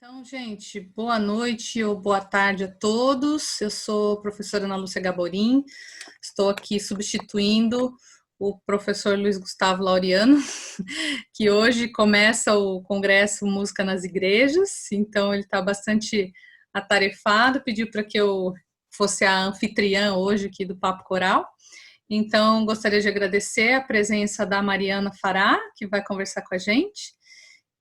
Então, gente, boa noite ou boa tarde a todos. Eu sou a professora Ana Lúcia Gaborim, estou aqui substituindo o professor Luiz Gustavo Laureano, que hoje começa o Congresso Música nas Igrejas, então ele está bastante atarefado, pediu para que eu fosse a anfitriã hoje aqui do Papo Coral. Então, gostaria de agradecer a presença da Mariana Fará, que vai conversar com a gente,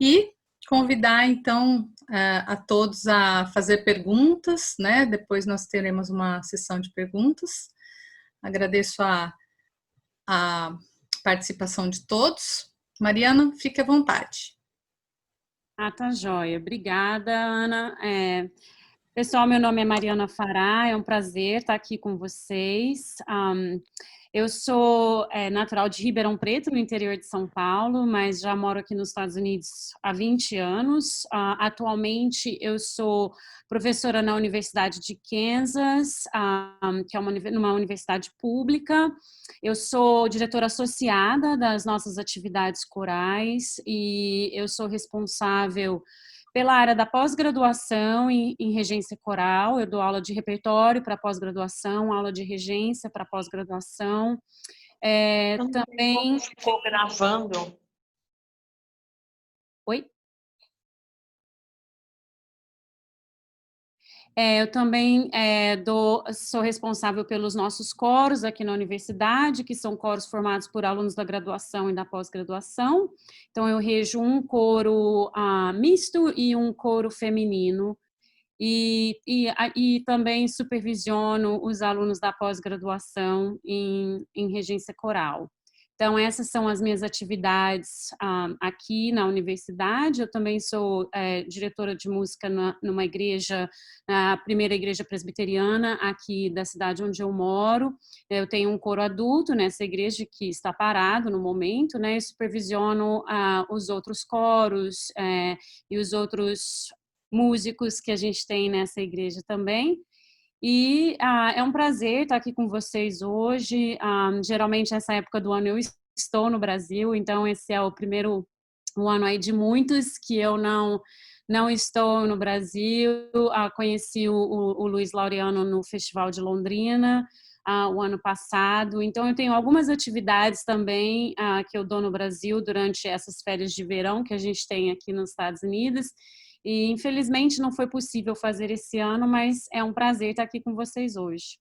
e convidar, então, a todos a fazer perguntas, né? Depois nós teremos uma sessão de perguntas. Agradeço a participação de todos. Mariana, fique à vontade. Tá joia. Obrigada, Ana. Pessoal, meu nome é Mariana Fará, é um prazer estar aqui com vocês. Eu sou natural de Ribeirão Preto, no interior de São Paulo, mas já moro aqui nos Estados Unidos há 20 anos. Atualmente, eu sou professora na Universidade de Kansas, que é uma universidade pública. Eu sou diretora associada das nossas atividades corais e eu sou responsável pela área da pós-graduação em regência coral. Eu dou aula de repertório para pós-graduação, aula de regência para pós-graduação. Também ficou gravando. Oi? Eu também sou responsável pelos nossos coros aqui na universidade, que são coros formados por alunos da graduação e da pós-graduação. Então, eu rejo um coro misto e um coro feminino. E também supervisiono os alunos da pós-graduação em regência coral. Então, essas são as minhas atividades aqui na universidade. Eu também sou diretora de música numa igreja, a primeira igreja presbiteriana aqui da cidade onde eu moro. Eu tenho um coro adulto nessa igreja que está parado no momento, né? E supervisiono os outros coros e os outros músicos que a gente tem nessa igreja também. E é um prazer estar aqui com vocês hoje. Geralmente, essa época do ano eu estou no Brasil, então esse é o primeiro ano aí de muitos que eu não estou no Brasil. Conheci o Luiz Laureano no Festival de Londrina o ano passado. Então, eu tenho algumas atividades também que eu dou no Brasil durante essas férias de verão que a gente tem aqui nos Estados Unidos. E, infelizmente, não foi possível fazer esse ano, mas é um prazer estar aqui com vocês hoje.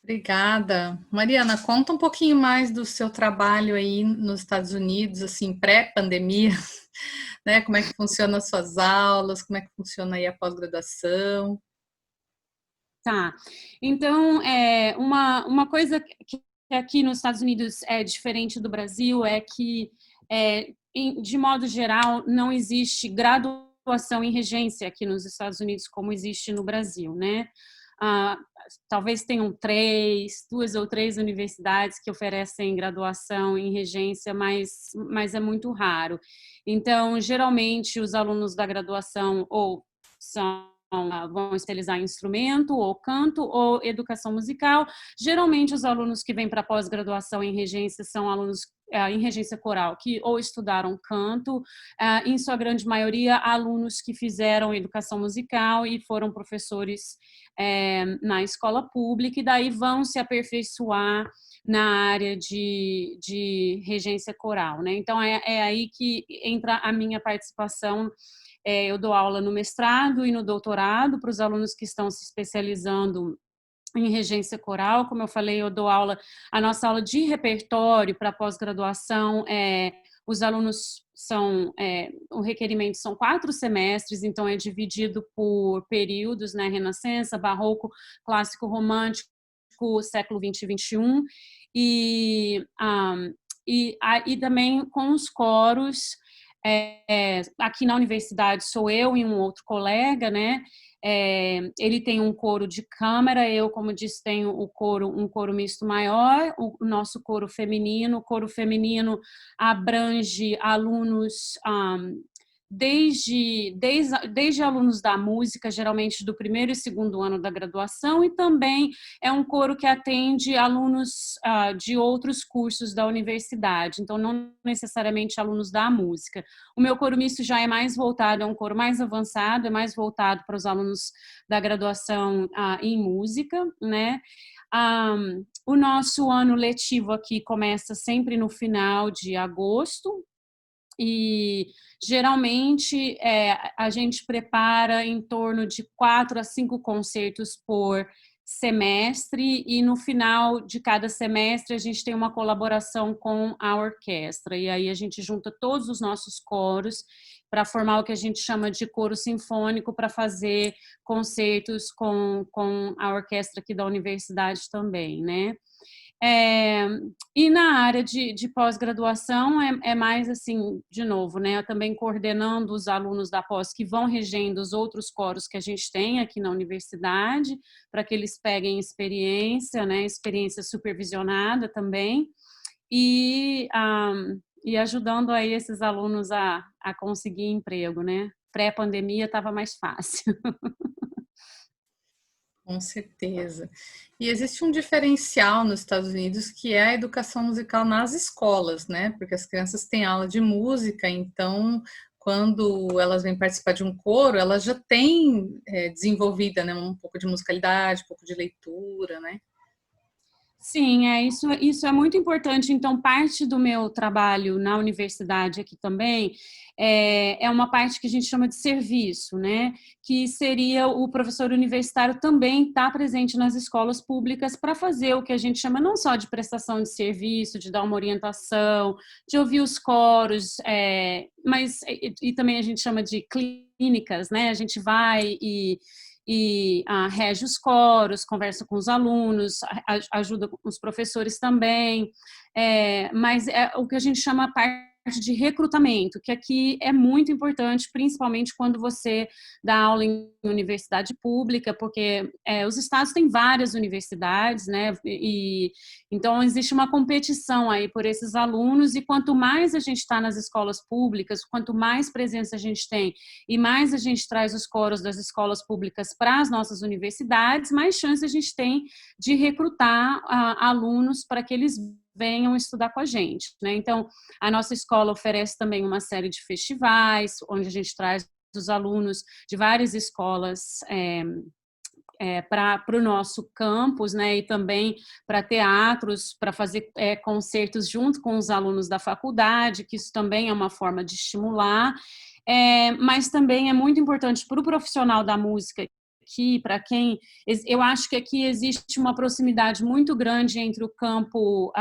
Obrigada. Mariana, conta um pouquinho mais do seu trabalho aí nos Estados Unidos, assim, pré-pandemia, né? Como é que funcionam as suas aulas, como é que funciona aí a pós-graduação? Tá. Então, uma coisa que aqui nos Estados Unidos é diferente do Brasil é que, de modo geral, não existe graduação em regência aqui nos Estados Unidos como existe no Brasil, né? Talvez tenham duas ou três universidades que oferecem graduação em regência, mas é muito raro. Então, geralmente, os alunos da graduação ou vão especializar em instrumento, ou canto, ou educação musical. Geralmente, os alunos que vêm para pós-graduação em regência são alunos em regência coral, que ou estudaram canto, em sua grande maioria, alunos que fizeram educação musical e foram professores na escola pública, e daí vão se aperfeiçoar na área de regência coral, né? Então, é aí que entra a minha participação. Eu dou aula no mestrado e no doutorado para os alunos que estão se especializando em regência coral. Como eu falei, eu dou a nossa aula de repertório para pós-graduação. Os alunos o requerimento são 4 semestres, então é dividido por períodos, né? Renascença, barroco, clássico romântico, século XX e XXI, e também com os coros. Aqui na universidade sou eu e um outro colega, né? Ele tem um coro de câmara, eu, como disse, tenho um coro misto maior, o nosso coro feminino. O coro feminino abrange alunos desde alunos da música, geralmente do primeiro e segundo ano da graduação, e também é um coro que atende alunos de outros cursos da universidade, então não necessariamente alunos da música. O meu coro misto já é mais voltado, é um coro mais avançado, é mais voltado para os alunos da graduação em música, né? O nosso ano letivo aqui começa sempre no final de agosto, e geralmente a gente prepara em torno de 4 a 5 concertos por semestre, e no final de cada semestre a gente tem uma colaboração com a orquestra, e aí a gente junta todos os nossos coros para formar o que a gente chama de coro sinfônico, para fazer concertos com a orquestra aqui da universidade também, né? E na área de pós-graduação é mais assim, de novo, né, também coordenando os alunos da pós que vão regendo os outros coros que a gente tem aqui na universidade, para que eles peguem experiência, né, experiência supervisionada também, e, e ajudando aí esses alunos a conseguir emprego, né. Pré-pandemia estava mais fácil. Com certeza. E existe um diferencial nos Estados Unidos que é a educação musical nas escolas, né? Porque as crianças têm aula de música, então quando elas vêm participar de um coro, elas já têm desenvolvida, né, um pouco de musicalidade, um pouco de leitura, né? Sim, isso é muito importante. Então, parte do meu trabalho na universidade aqui também é uma parte que a gente chama de serviço, né? Que seria o professor universitário também estar presente nas escolas públicas para fazer o que a gente chama não só de prestação de serviço, de dar uma orientação, de ouvir os coros, mas e também a gente chama de clínicas, né? A gente vai e rege os coros, conversa com os alunos, ajuda os professores também, mas é o que a gente chama a parte de recrutamento, que aqui é muito importante, principalmente quando você dá aula em universidade pública, porque os estados têm várias universidades, né, e então existe uma competição aí por esses alunos, e quanto mais a gente está nas escolas públicas, quanto mais presença a gente tem e mais a gente traz os coros das escolas públicas para as nossas universidades, mais chance a gente tem de recrutar alunos para que eles venham estudar com a gente, né? Então, a nossa escola oferece também uma série de festivais, onde a gente traz os alunos de várias escolas para o nosso campus, né, e também para teatros, para fazer concertos junto com os alunos da faculdade, que isso também é uma forma de estimular, mas também é muito importante para o profissional da música, que para quem, eu acho que aqui existe uma proximidade muito grande entre o campo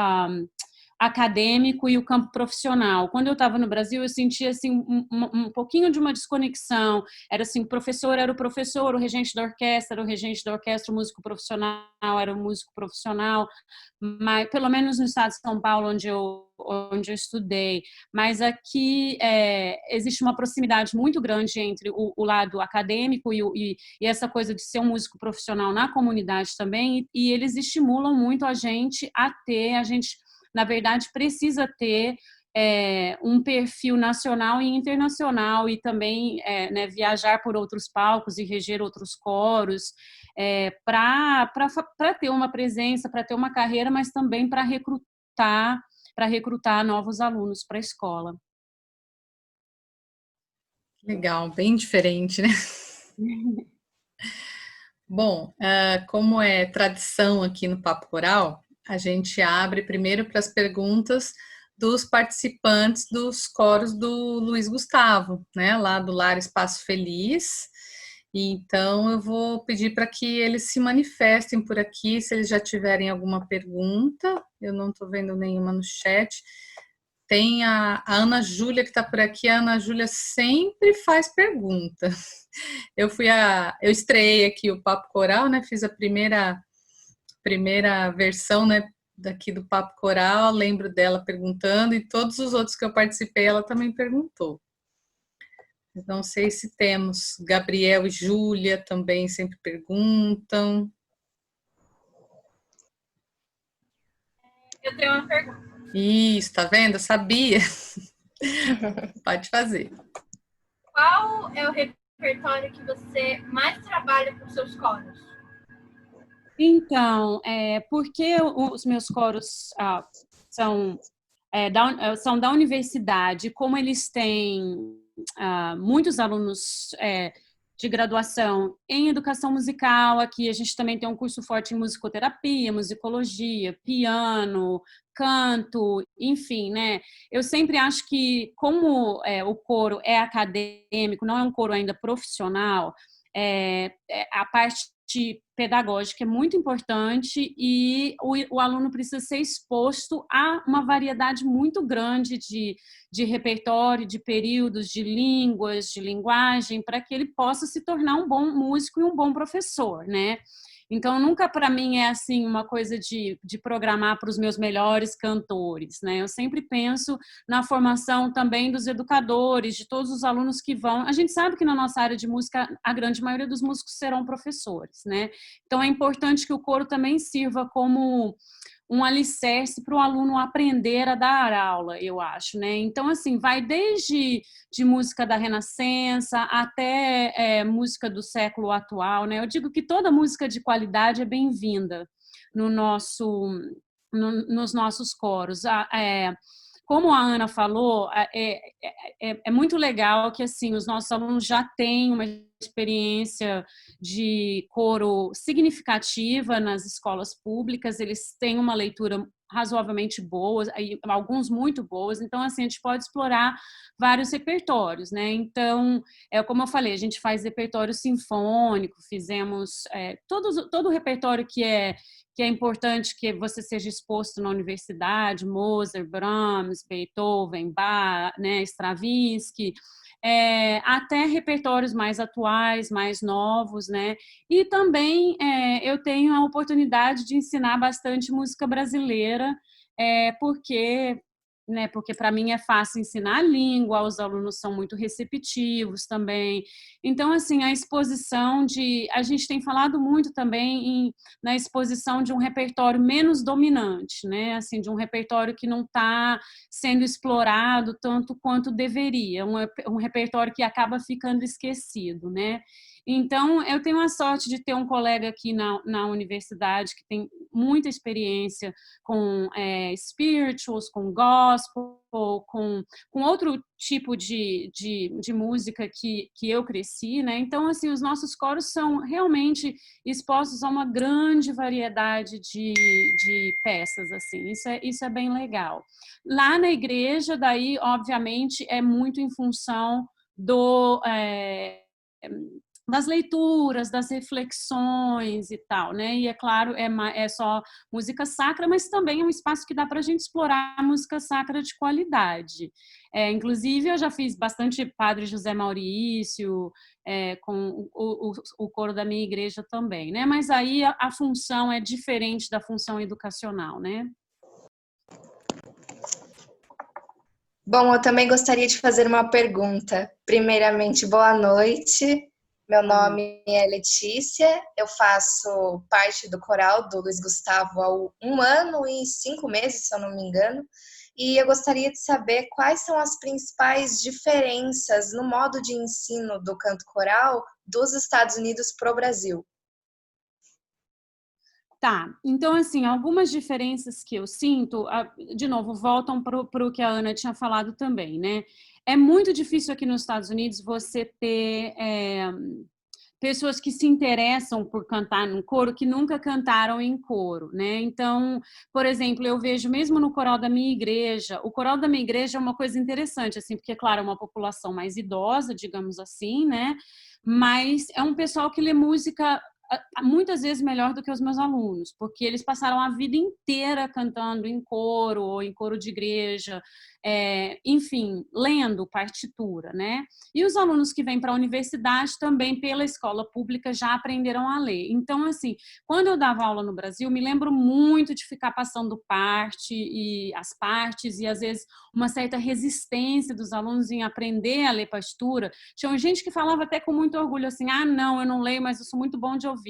acadêmico e o campo profissional. Quando eu estava no Brasil, eu sentia assim um pouquinho de uma desconexão. Era assim, o professor era o professor, o regente da orquestra era o regente da orquestra, o músico profissional era o músico profissional, mas pelo menos no estado de São Paulo, onde eu estudei. Mas aqui existe uma proximidade muito grande entre o lado acadêmico e essa coisa de ser um músico profissional na comunidade também, e eles estimulam muito a gente na verdade, precisa ter um perfil nacional e internacional, e também né, viajar por outros palcos e reger outros coros, para ter uma presença, para ter uma carreira, mas também para recrutar novos alunos para a escola. Legal, bem diferente, né? Bom, como é tradição aqui no Papo Coral, a gente abre primeiro para as perguntas dos participantes dos coros do Luiz Gustavo, né, lá do Lar Espaço Feliz. Então, eu vou pedir para que eles se manifestem por aqui, se eles já tiverem alguma pergunta. Eu não estou vendo nenhuma no chat. Tem a Ana Júlia que está por aqui. A Ana Júlia sempre faz pergunta. Eu estreiei aqui o Papo Coral, né? Fiz a primeira versão, né, daqui do Papo Coral, lembro dela perguntando, e todos os outros que eu participei, ela também perguntou. Não sei se temos Gabriel e Júlia também sempre perguntam. Eu tenho uma pergunta. Isso, tá vendo? Eu sabia. Pode fazer. qual é o repertório que você mais trabalha com seus coros? Então, porque os meus coros são, são da universidade, como eles têm muitos alunos de graduação em educação musical, aqui a gente também tem um curso forte em musicoterapia, musicologia, piano, canto, enfim, né? Eu sempre acho que, como o coro é acadêmico, não é um coro ainda profissional, a parte pedagógica é muito importante e o aluno precisa ser exposto a uma variedade muito grande de repertório, de períodos, de línguas, de linguagem, para que ele possa se tornar um bom músico e um bom professor, né? Então, nunca para mim é assim uma coisa de programar para os meus melhores cantores, né? Eu sempre penso na formação também dos educadores, de todos os alunos que vão. A gente sabe que na nossa área de música, a grande maioria dos músicos serão professores, né? Então, é importante que o coro também sirva como um alicerce para o aluno aprender a dar aula, eu acho, né? Então, assim, vai desde de música da Renascença até música do século atual, né? Eu digo que toda música de qualidade é bem-vinda nos nossos coros. Como a Ana falou, é muito legal que assim os nossos alunos já têm uma experiência de coro significativa nas escolas públicas, eles têm uma leitura razoavelmente boa, alguns muito boas, então assim a gente pode explorar vários repertórios, né? Então, como eu falei, a gente faz repertório sinfônico, fizemos todo o repertório que é importante que você seja exposto na universidade, Mozart, Brahms, Beethoven, Bach, né, Stravinsky, até repertórios mais atuais, mais novos, né? E também eu tenho a oportunidade de ensinar bastante música brasileira, porque para mim é fácil ensinar a língua, os alunos são muito receptivos também. Então, assim, a exposição a gente tem falado muito também na exposição de um repertório menos dominante, né? Assim, de um repertório que não está sendo explorado tanto quanto deveria, um repertório que acaba ficando esquecido, né? Então, eu tenho a sorte de ter um colega aqui na universidade que tem muita experiência com spirituals, com gospel, com outro tipo de música que eu cresci, né? Então, assim, os nossos coros são realmente expostos a uma grande variedade de peças, assim. Isso é bem legal. Lá na igreja, daí, obviamente, é muito em função das leituras, das reflexões e tal, né? E é claro, é só música sacra, mas também é um espaço que dá para a gente explorar música sacra de qualidade. Inclusive, eu já fiz bastante Padre José Maurício, com o coro da minha igreja também, né? Mas aí a função é diferente da função educacional, né? Bom, eu também gostaria de fazer uma pergunta. Primeiramente, boa noite. Meu nome é Letícia, eu faço parte do coral do Luiz Gustavo há 1 ano e 5 meses, se eu não me engano, e eu gostaria de saber quais são as principais diferenças no modo de ensino do canto coral dos Estados Unidos para o Brasil. Tá, então assim, algumas diferenças que eu sinto, de novo, voltam para o que a Ana tinha falado também, né? É muito difícil aqui nos Estados Unidos você ter pessoas que se interessam por cantar num coro que nunca cantaram em coro, né? Então, por exemplo, eu vejo mesmo no coral da minha igreja, o coral da minha igreja é uma coisa interessante, assim, porque, claro, é uma população mais idosa, digamos assim, né? Mas é um pessoal que lê música muitas vezes melhor do que os meus alunos, porque eles passaram a vida inteira cantando em coro ou em coro de igreja, enfim, lendo partitura, né? E os alunos que vêm para a universidade também pela escola pública já aprenderam a ler. Então, assim, quando eu dava aula no Brasil, me lembro muito de ficar passando as partes e às vezes uma certa resistência dos alunos em aprender a ler partitura. Tinha gente que falava até com muito orgulho assim: ah, não, eu não leio, mas eu sou muito bom de ouvido.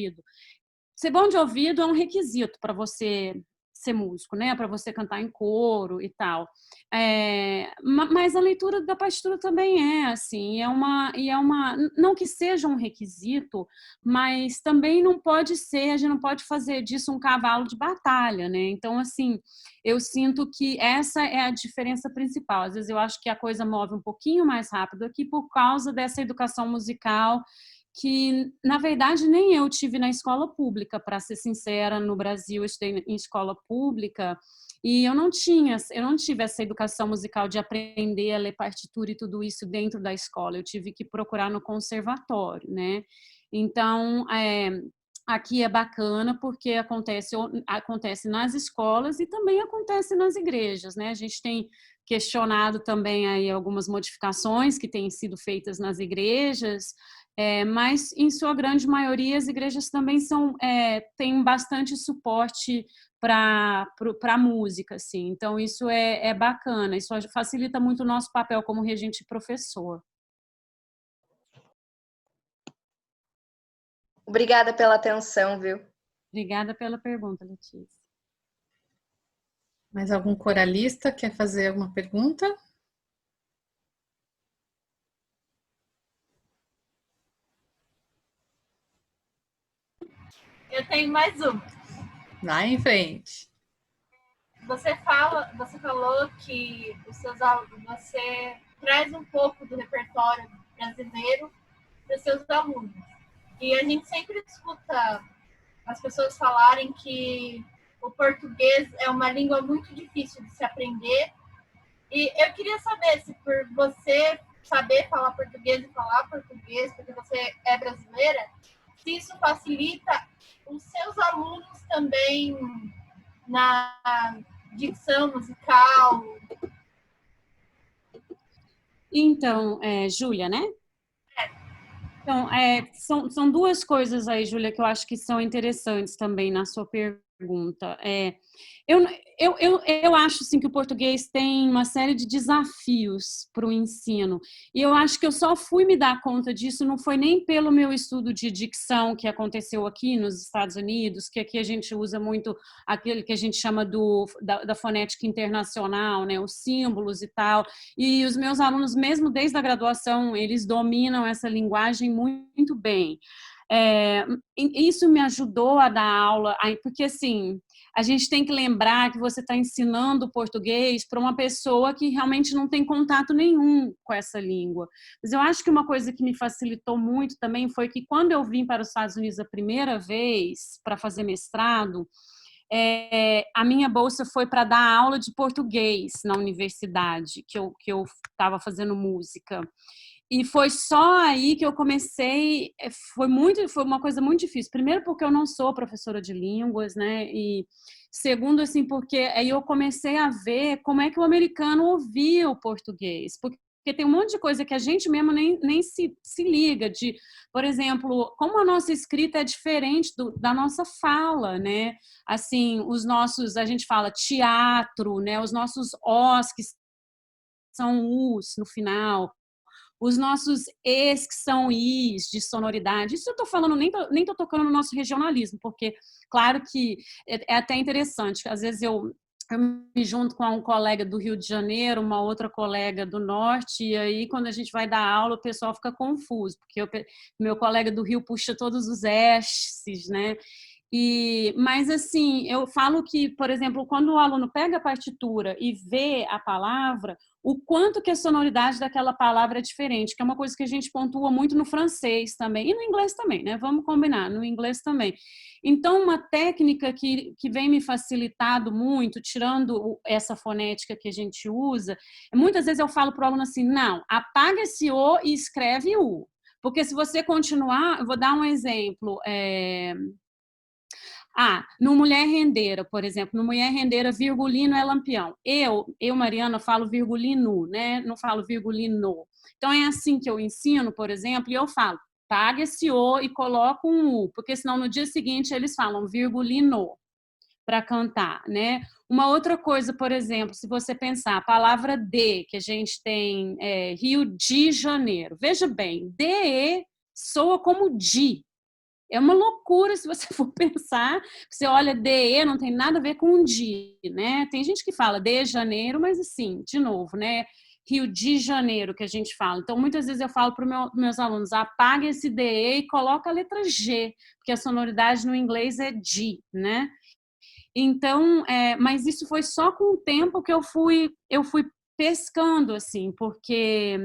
Ser bom de ouvido é um requisito para você ser músico, né? Para você cantar em coro e tal. Mas a leitura da partitura também é assim, não que seja um requisito, mas também não pode ser, a gente não pode fazer disso um cavalo de batalha, né? Então, assim, eu sinto que essa é a diferença principal. Às vezes eu acho que a coisa move um pouquinho mais rápido aqui por causa dessa educação musical que, na verdade, nem eu tive na escola pública, para ser sincera. No Brasil eu estudei em escola pública e eu não tive essa educação musical de aprender a ler partitura e tudo isso dentro da escola. Eu tive que procurar no conservatório, né? Então, aqui é bacana porque acontece nas escolas e também acontece nas igrejas, né? A gente tem questionado também aí algumas modificações que têm sido feitas nas igrejas, mas em sua grande maioria as igrejas também têm bastante suporte para a música, assim. Então isso é bacana, isso facilita muito o nosso papel como regente e professor. Obrigada pela atenção, viu? Obrigada pela pergunta, Letícia. Mais algum coralista quer fazer alguma pergunta? Eu tenho mais uma. Vai em frente. Você falou que você traz um pouco do repertório brasileiro para os seus alunos. E a gente sempre escuta as pessoas falarem que o português é uma língua muito difícil de se aprender. E eu queria saber se por você saber falar português e falar português, porque você é brasileira, se isso facilita os seus alunos também na dicção musical. Então, Júlia, né? Então, são duas coisas aí, Júlia, que eu acho que são interessantes também na sua pergunta. Eu acho assim, que o português tem uma série de desafios para o ensino. E eu acho que eu só fui me dar conta disso, não foi nem pelo meu estudo de dicção que aconteceu aqui nos Estados Unidos, que aqui a gente usa muito aquele que a gente chama da fonética internacional, né, os símbolos e tal. E os meus alunos, mesmo desde a graduação, eles dominam essa linguagem muito bem. Isso me ajudou a dar aula, porque assim, a gente tem que lembrar que você está ensinando português para uma pessoa que realmente não tem contato nenhum com essa língua. Mas eu acho que uma coisa que me facilitou muito também foi que quando eu vim para os Estados Unidos a primeira vez para fazer mestrado, a minha bolsa foi para dar aula de português na universidade, que eu estava fazendo música. E foi só aí que eu comecei, foi uma coisa muito difícil. Primeiro porque eu não sou professora de línguas, né? E segundo, assim, porque aí eu comecei a ver como é que o americano ouvia o português. Porque tem um monte de coisa que a gente mesmo nem se liga de, por exemplo, como a nossa escrita é diferente da nossa fala, né? Assim, a gente fala teatro, né? Os nossos Os que são Us no final, os nossos Es que são Is de sonoridade. Isso eu estou falando, nem estou tocando no nosso regionalismo, porque, claro que é até interessante, às vezes eu me junto com um colega do Rio de Janeiro, uma outra colega do Norte, e aí quando a gente vai dar aula, o pessoal fica confuso, porque meu colega do Rio puxa todos os S's, né? Mas, assim, eu falo que, por exemplo, quando o aluno pega a partitura e vê a palavra, o quanto que a sonoridade daquela palavra é diferente, que é uma coisa que a gente pontua muito no francês também, e no inglês também, né? Vamos combinar, no inglês também. Então, uma técnica que vem me facilitado muito, tirando essa fonética que a gente usa, muitas vezes eu falo para o aluno assim, não, apaga esse O e escreve U. Porque se você continuar, eu vou dar um exemplo, no Mulher Rendeira, por exemplo, no Mulher Rendeira, virgulino é lampião. Eu, Mariana, falo virgulino, né? Não falo virgulino. Então, é assim que eu ensino, por exemplo, e eu falo, paga esse O e coloca um U, porque senão no dia seguinte eles falam virgulino para cantar, né? Uma outra coisa, por exemplo, se você pensar, a palavra de, que a gente tem Rio de Janeiro. Veja bem, de soa como de. É uma loucura se você for pensar. Você olha DE, não tem nada a ver com DI, né? Tem gente que fala de Janeiro, mas assim, de novo, né? Rio de Janeiro, que a gente fala. Então, muitas vezes eu falo para os meus alunos, apaga esse DE e coloca a letra G, porque a sonoridade no inglês é G, né? Então, mas isso foi só com o tempo que eu fui pescando, assim, porque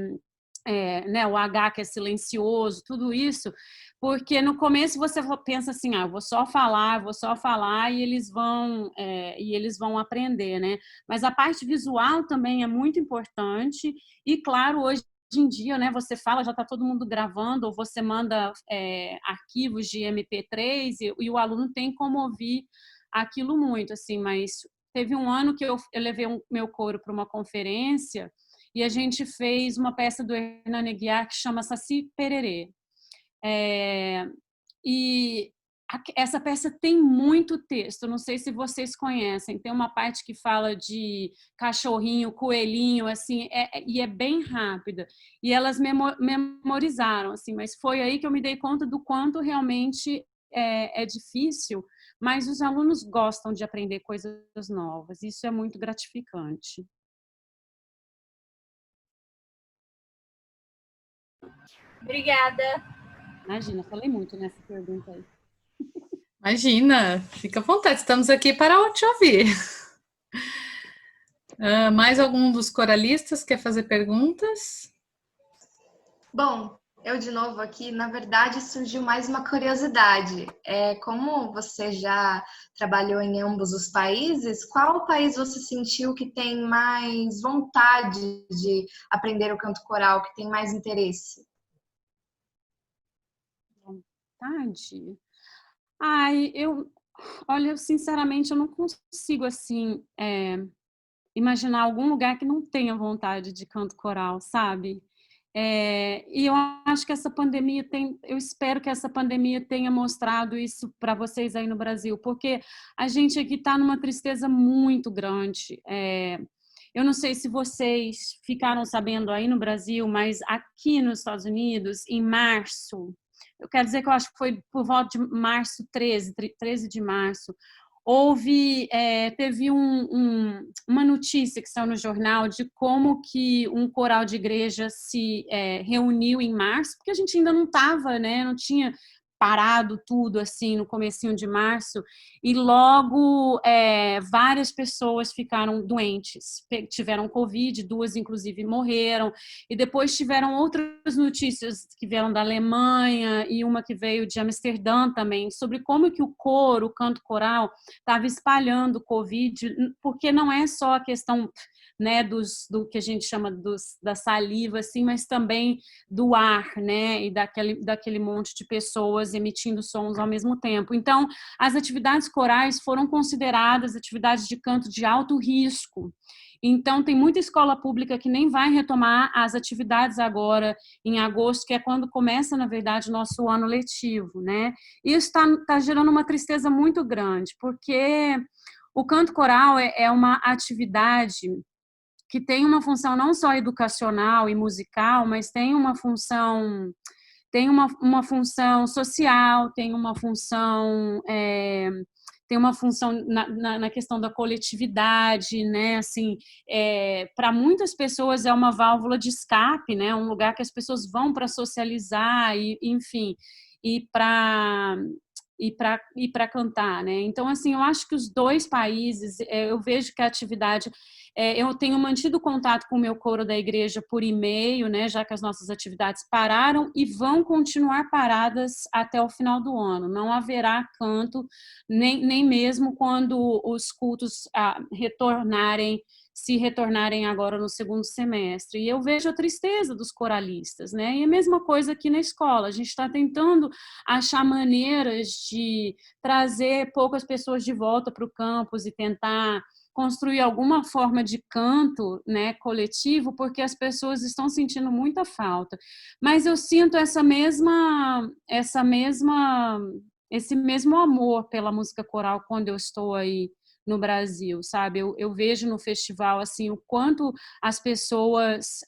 né, o H que é silencioso, tudo isso, porque no começo você pensa assim, eu vou só falar e eles vão aprender, né? Mas a parte visual também é muito importante e, claro, hoje em dia, né, você fala, já está todo mundo gravando, ou você manda arquivos de MP3 e o aluno tem como ouvir aquilo muito, assim, mas teve um ano que eu levei meu coro para uma conferência e a gente fez uma peça do Hernani Aguiar que chama Saci Pererê. E essa peça tem muito texto, não sei se vocês conhecem, tem uma parte que fala de cachorrinho, coelhinho, assim, e é bem rápida. E elas memorizaram, assim, mas foi aí que eu me dei conta do quanto realmente é difícil, mas os alunos gostam de aprender coisas novas, isso é muito gratificante. Obrigada. Imagina, falei muito nessa pergunta aí. Imagina, fica à vontade, estamos aqui para te ouvir. Mais algum dos coralistas quer fazer perguntas? Bom, eu de novo aqui, na verdade surgiu mais uma curiosidade. Como você já trabalhou em ambos os países, qual país você sentiu que tem mais vontade de aprender o canto coral, que tem mais interesse? Vontade? Olha, sinceramente, eu não consigo, assim, imaginar algum lugar que não tenha vontade de canto coral, sabe? E eu acho que essa pandemia eu espero que essa pandemia tenha mostrado isso para vocês aí no Brasil, porque a gente aqui está numa tristeza muito grande. Eu não sei se vocês ficaram sabendo aí no Brasil, mas aqui nos Estados Unidos, em março, eu quero dizer que eu acho que foi por volta de março 13 de março, teve uma notícia que saiu no jornal de como que um coral de igreja se reuniu em março, porque a gente ainda não estava, né, não tinha parado tudo assim no comecinho de março, e logo várias pessoas ficaram doentes, tiveram Covid, 2 inclusive morreram, e depois tiveram outras notícias que vieram da Alemanha e uma que veio de Amsterdã também, sobre como que o coro, o canto coral, estava espalhando o Covid, porque não é só a questão, né, do que a gente chama da saliva, assim, mas também do ar, né, e daquele monte de pessoas emitindo sons ao mesmo tempo. Então, as atividades corais foram consideradas atividades de canto de alto risco. Então, tem muita escola pública que nem vai retomar as atividades agora, em agosto, que é quando começa, na verdade, o nosso ano letivo, né? Isso está gerando uma tristeza muito grande, porque o canto coral é uma atividade que tem uma função não só educacional e musical, mas tem uma função social, tem uma função na questão da coletividade, né? Assim, para muitas pessoas é uma válvula de escape, né? Um lugar que as pessoas vão para socializar e, enfim, e para cantar, né? Então, assim, eu acho que os dois países, eu vejo que a atividade, eu tenho mantido contato com o meu coro da igreja por e-mail, né? Já que as nossas atividades pararam e vão continuar paradas até o final do ano. Não haverá canto, nem mesmo quando os cultos se retornarem agora no segundo semestre. E eu vejo a tristeza dos coralistas, né? E a mesma coisa aqui na escola. A gente está tentando achar maneiras de trazer poucas pessoas de volta para o campus e tentar construir alguma forma de canto, né, coletivo, porque as pessoas estão sentindo muita falta. Mas eu sinto esse mesmo amor pela música coral quando eu estou aí no Brasil, sabe? Eu vejo no festival assim o quanto as pessoas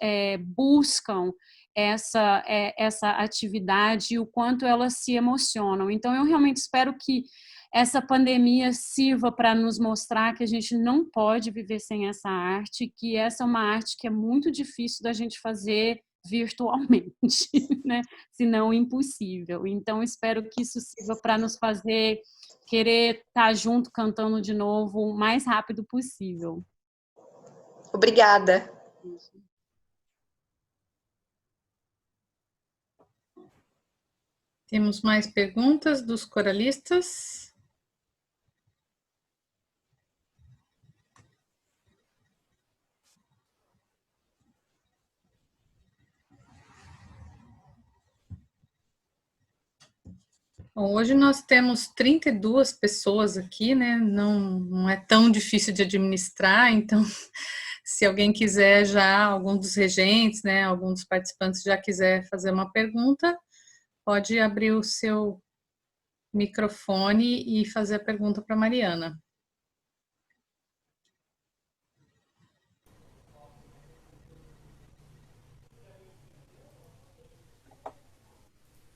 buscam essa atividade e o quanto elas se emocionam. Então, eu realmente espero que essa pandemia sirva para nos mostrar que a gente não pode viver sem essa arte, que essa é uma arte que é muito difícil da gente fazer virtualmente, né? Se não impossível. Então, espero que isso sirva para nos fazer querer estar junto cantando de novo o mais rápido possível. Obrigada. Temos mais perguntas dos coralistas? Bom, hoje nós temos 32 pessoas aqui, né? Não é tão difícil de administrar, então, se alguém quiser já, algum dos regentes, né, algum dos participantes já quiser fazer uma pergunta, pode abrir o seu microfone e fazer a pergunta para a Mariana.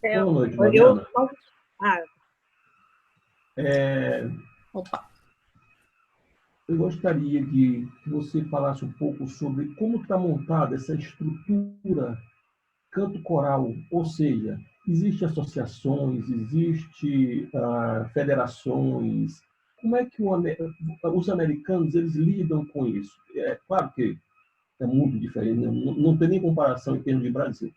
Boa noite, Mariana. Opa. Eu gostaria que você falasse um pouco sobre como está montada essa estrutura canto coral, ou seja, existem associações, existem federações. Como é que os americanos eles lidam com isso? É claro que é muito diferente, não tem nem comparação em termos de Brasil.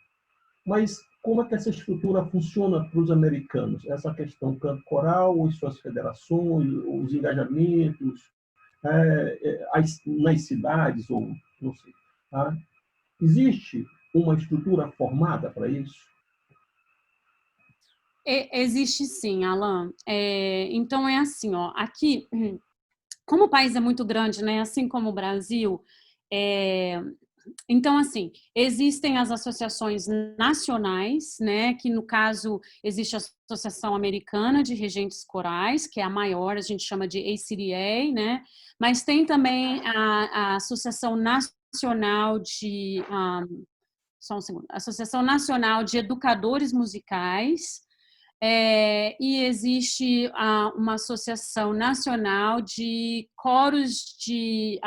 Mas como é que essa estrutura funciona para os americanos? Essa questão canto coral, as suas federações, os engajamentos, nas cidades, ou não sei. Tá? Existe uma estrutura formada para isso? Existe sim, Alan. Então, é assim, ó, aqui, como o país é muito grande, né, assim como o Brasil, então, assim, existem as associações nacionais, né, que no caso existe a Associação Americana de Regentes Corais, que é a maior, a gente chama de ACDA, né, mas tem também a Associação Nacional de... só um segundo. Associação Nacional de Educadores Musicais, e existe uma Associação Nacional de Coros de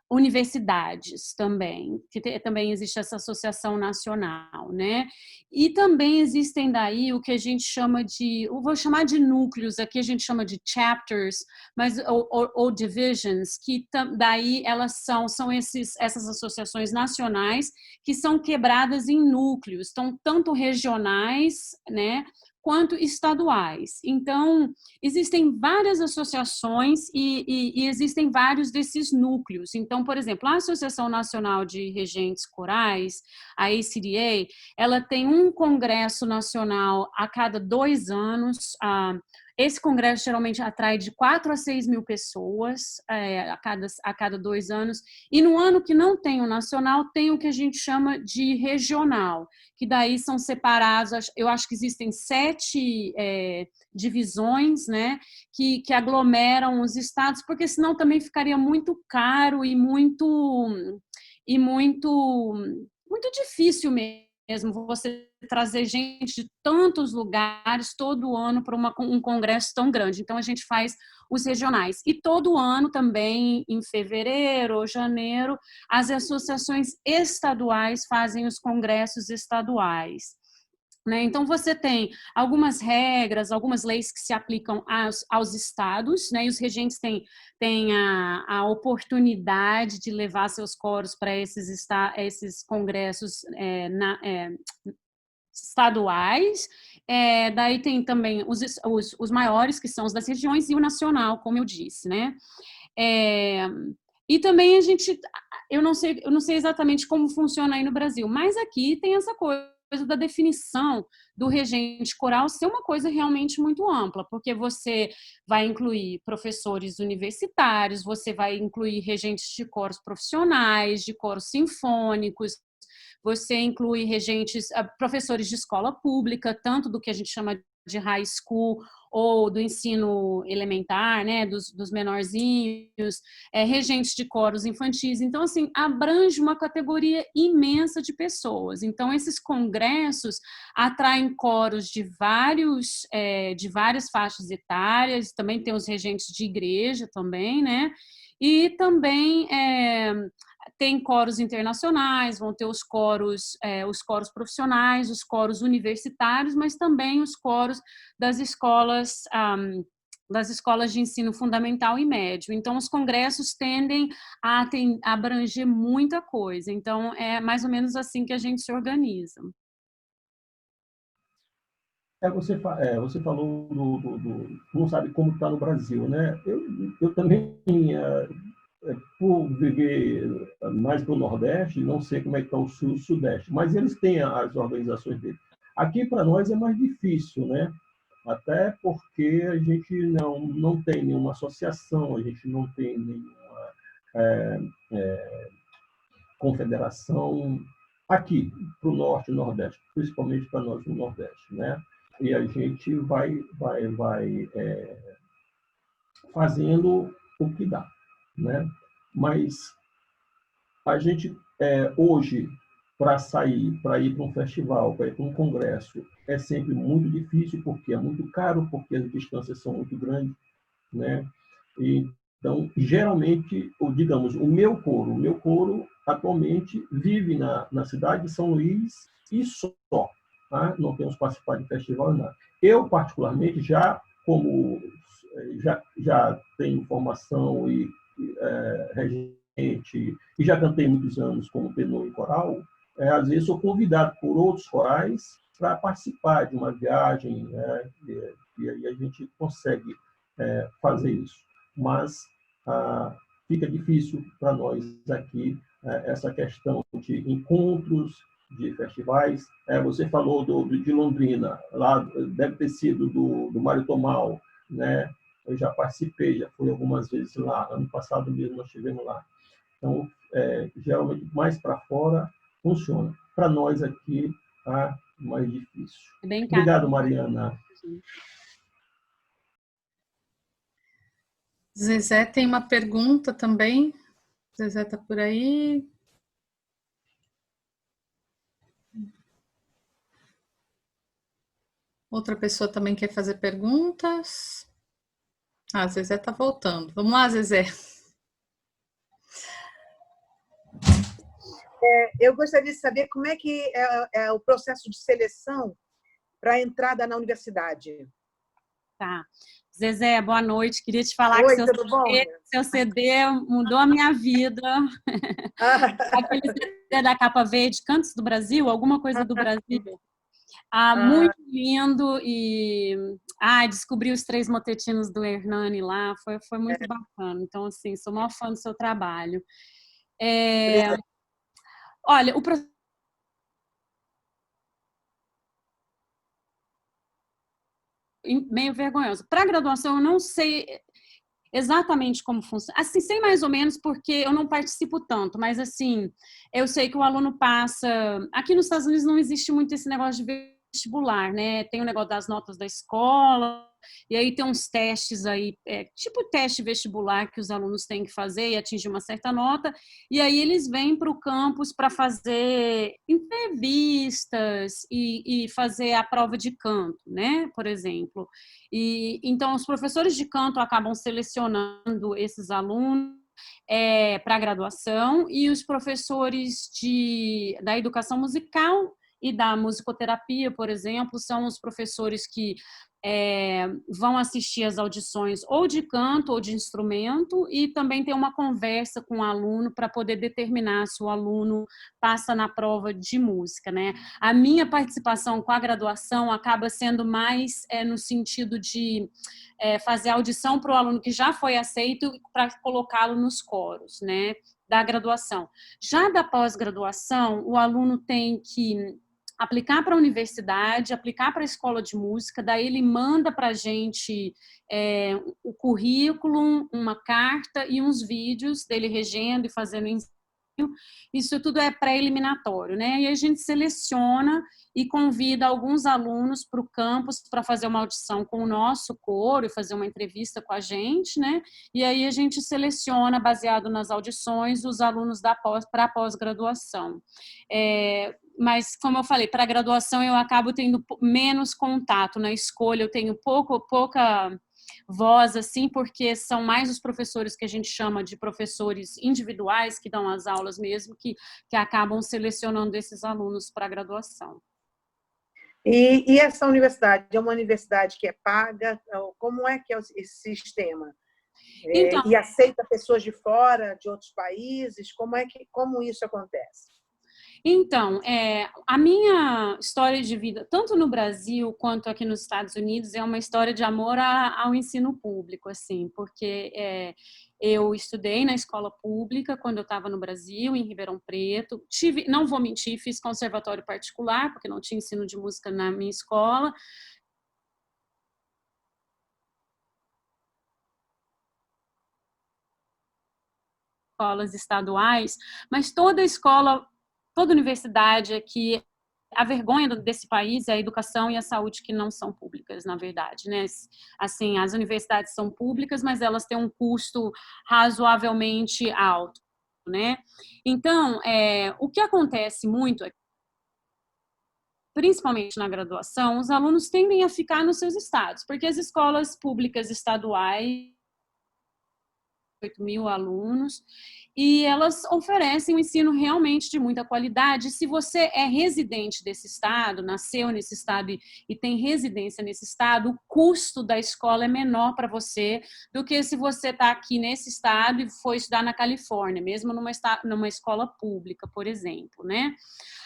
universidades também, que também existe essa associação nacional, né? E também existem daí o que a gente chama de, eu vou chamar de núcleos, aqui a gente chama de chapters, mas, ou divisions, que daí elas são essas associações nacionais que são quebradas em núcleos, então tanto regionais, né, quanto estaduais. Então, existem várias associações e existem vários desses núcleos. Então, por exemplo, a Associação Nacional de Regentes Corais, a ACDA, ela tem um congresso nacional a cada 2 anos. Esse congresso geralmente atrai de 4 a 6 mil pessoas a cada 2 anos. E no ano que não tem o nacional, tem o que a gente chama de regional, que daí são separados, eu acho que existem 7 divisões, né, que aglomeram os estados, porque senão também ficaria muito caro e muito difícil mesmo você trazer gente de tantos lugares todo ano para um congresso tão grande. Então, a gente faz os regionais. E todo ano também, em fevereiro ou janeiro, as associações estaduais fazem os congressos estaduais. Né? Então, você tem algumas regras, algumas leis que se aplicam aos estados, né? E os regentes têm a oportunidade de levar seus coros para esses congressos estaduais. Daí tem também os maiores, que são os das regiões, e o nacional, como eu disse, né? E também eu não sei exatamente como funciona aí no Brasil, mas aqui tem essa coisa da definição do regente coral ser uma coisa realmente muito ampla, porque você vai incluir professores universitários, você vai incluir regentes de coros profissionais, de coros sinfônicos, você inclui regentes, professores de escola pública, tanto do que a gente chama de high school ou do ensino elementar, né, dos menorzinhos, regentes de coros infantis. Então, assim, abrange uma categoria imensa de pessoas. Então, esses congressos atraem coros de várias faixas etárias, também tem os regentes de igreja também, né, e também tem coros internacionais, vão ter os coros profissionais, os coros universitários, mas também os coros das escolas de ensino fundamental e médio. Então, os congressos tendem a abranger muita coisa. Então, é mais ou menos assim que a gente se organiza. Você falou não sabe como está no Brasil, né? Eu também, por viver mais para o Nordeste, não sei como é que está o Sul e o Sudeste, mas eles têm as organizações deles. Aqui, para nós, é mais difícil, né? Até porque a gente não tem nenhuma associação, a gente não tem nenhuma confederação aqui, para o Norte e Nordeste, principalmente para nós no Nordeste, né? E a gente vai fazendo o que dá, né? Mas a gente, hoje, para ir para um festival, para ir para um congresso, é sempre muito difícil, porque é muito caro, porque as distâncias são muito grandes, né? Então, geralmente, digamos, o meu coro atualmente vive na cidade de São Luís e só. Tá? Não temos participado de festival, nada. Eu, particularmente, já tenho formação e regente, e já cantei muitos anos como tenor e coral, às vezes sou convidado por outros corais para participar de uma viagem, né? E aí a gente consegue fazer isso. Mas fica difícil para nós aqui essa questão de encontros, de festivais. Você falou de Londrina, lá deve ter sido do Mário Tomal, né? Eu já participei, já fui algumas vezes lá. Ano passado mesmo nós estivemos lá. Então, geralmente, mais para fora funciona. Para nós aqui, tá mais difícil. Obrigado, Mariana. Zezé tem uma pergunta também. Zezé está por aí. Outra pessoa também quer fazer perguntas. A Zezé está voltando. Vamos lá, Zezé. Eu gostaria de saber como é que é o processo de seleção para a entrada na universidade. Tá. Zezé, boa noite. Queria te falar Oi, que seu CD mudou a minha vida. Aquele CD da capa verde, Cantos do Brasil, alguma coisa do Brasil. Muito lindo e descobri os 3 motetinos do Hernani lá, foi muito bacana. Então, assim, sou maior fã do seu trabalho. Olha, o processo meio vergonhoso. Para a graduação, eu não sei exatamente como funciona. Assim, sei mais ou menos porque eu não participo tanto, mas assim, eu sei que o aluno passa... Aqui nos Estados Unidos não existe muito esse negócio de vestibular, né? Tem o negócio das notas da escola, e aí tem uns testes aí, tipo teste vestibular que os alunos têm que fazer e atingir uma certa nota, e aí eles vêm para o campus para fazer entrevistas e fazer a prova de canto, né? Por exemplo. E então os professores de canto acabam selecionando esses alunos para a graduação, e os professores da educação musical e da musicoterapia, por exemplo, são os professores que vão assistir às audições ou de canto ou de instrumento, e também tem uma conversa com o aluno para poder determinar se o aluno passa na prova de música, né? A minha participação com a graduação acaba sendo mais no sentido de fazer audição para o aluno que já foi aceito para colocá-lo nos coros, né, da graduação. Já da pós-graduação, o aluno tem que aplicar para a universidade, aplicar para a escola de música, daí ele manda para a gente o currículo, uma carta e uns vídeos dele regendo e fazendo isso tudo é pré-eliminatório, né? E a gente seleciona e convida alguns alunos para o campus para fazer uma audição com o nosso coro e fazer uma entrevista com a gente, né? E aí a gente seleciona, baseado nas audições, os alunos para a pós-graduação. Mas, como eu falei, para a graduação eu acabo tendo menos contato na escolha, eu tenho pouca voz, assim, porque são mais os professores que a gente chama de professores individuais, que dão as aulas mesmo, que acabam selecionando esses alunos para a graduação. E essa universidade é uma universidade que é paga? Como é que é esse sistema? Então, E aceita pessoas de fora, de outros países? Como isso acontece? Então, a minha história de vida, tanto no Brasil quanto aqui nos Estados Unidos, é uma história de amor ao ensino público, assim, porque eu estudei na escola pública quando eu estava no Brasil, em Ribeirão Preto. Não vou mentir, fiz conservatório particular, porque não tinha ensino de música na minha escola. Escolas estaduais, mas toda escola, toda universidade aqui, a vergonha desse país é a educação e a saúde que não são públicas, na verdade, né? Assim, as universidades são públicas, mas elas têm um custo razoavelmente alto, né? Então, o que acontece muito aqui, principalmente na graduação, os alunos tendem a ficar nos seus estados, porque as escolas públicas estaduais 8.000 alunos, e elas oferecem um ensino realmente de muita qualidade. Se você é residente desse estado, nasceu nesse estado e tem residência nesse estado, o custo da escola é menor para você do que se você está aqui nesse estado e for estudar na Califórnia, mesmo numa escola pública, por exemplo, né?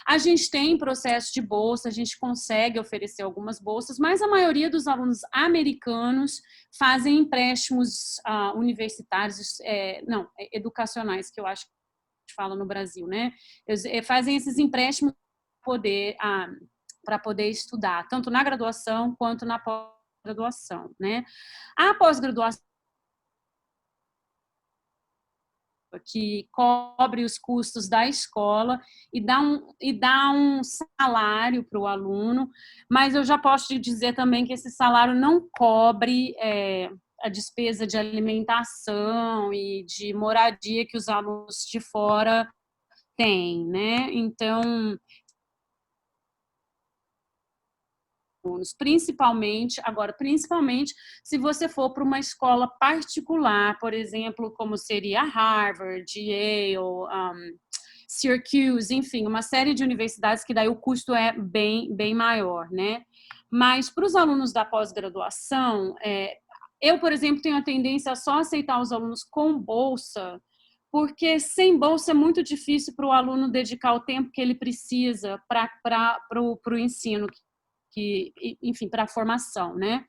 A gente tem processo de bolsa, a gente consegue oferecer algumas bolsas, mas a maioria dos alunos americanos fazem empréstimos universitários, educacionais, que eu acho que a gente fala no Brasil, né? Fazem esses empréstimos para poder estudar, tanto na graduação quanto na pós-graduação, né? A pós-graduação que cobre os custos da escola e dá um salário para o aluno, mas eu já posso te dizer também que esse salário não cobre a despesa de alimentação e de moradia que os alunos de fora têm, né? Então, principalmente se você for para uma escola particular, por exemplo, como seria Harvard, Yale, Syracuse, enfim, uma série de universidades que daí o custo é bem maior, né? Mas para os alunos da pós-graduação, eu, por exemplo, tenho a tendência a só aceitar os alunos com bolsa, porque sem bolsa é muito difícil para o aluno dedicar o tempo que ele precisa para o ensino, enfim, para a formação, né?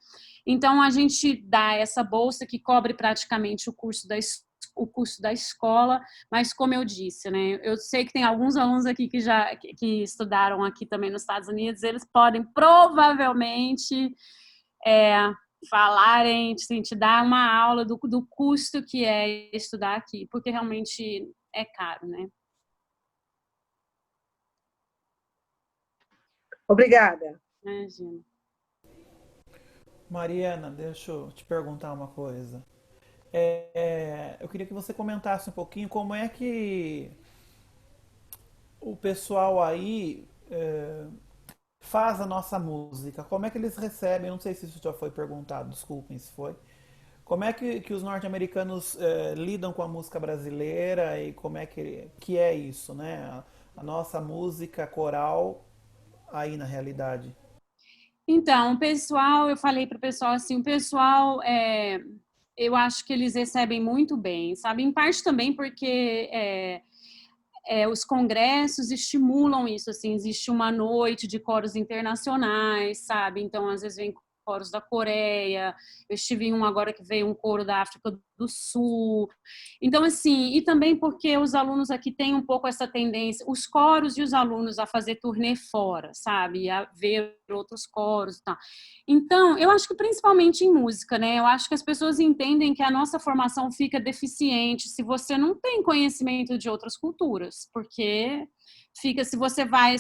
Então, a gente dá essa bolsa que cobre praticamente o custo da escola, mas como eu disse, né, eu sei que tem alguns alunos aqui que estudaram aqui também nos Estados Unidos, eles podem provavelmente falarem, te dar uma aula do custo que é estudar aqui, porque realmente é caro, né? Obrigada. Imagina. Mariana, deixa eu te perguntar uma coisa. Eu queria que você comentasse um pouquinho como é que o pessoal aí faz a nossa música, como é que eles recebem, eu não sei se isso já foi perguntado, desculpem se foi, como é que os norte-americanos lidam com a música brasileira e como é que é isso, né? A nossa música coral aí na realidade. Então, o pessoal, eu falei para o pessoal assim, o pessoal, eu acho que eles recebem muito bem, sabe? Em parte também porque os congressos estimulam isso, assim, existe uma noite de coros internacionais, sabe? Então, às vezes vem coros da Coreia, eu estive em um agora que veio um coro da África do Sul. Então, assim, e também porque os alunos aqui têm um pouco essa tendência, os coros e os alunos a fazer turnê fora, sabe? A ver outros coros e tal. Então, eu acho que principalmente em música, né? Eu acho que as pessoas entendem que a nossa formação fica deficiente se você não tem conhecimento de outras culturas, porque fica, se você vai...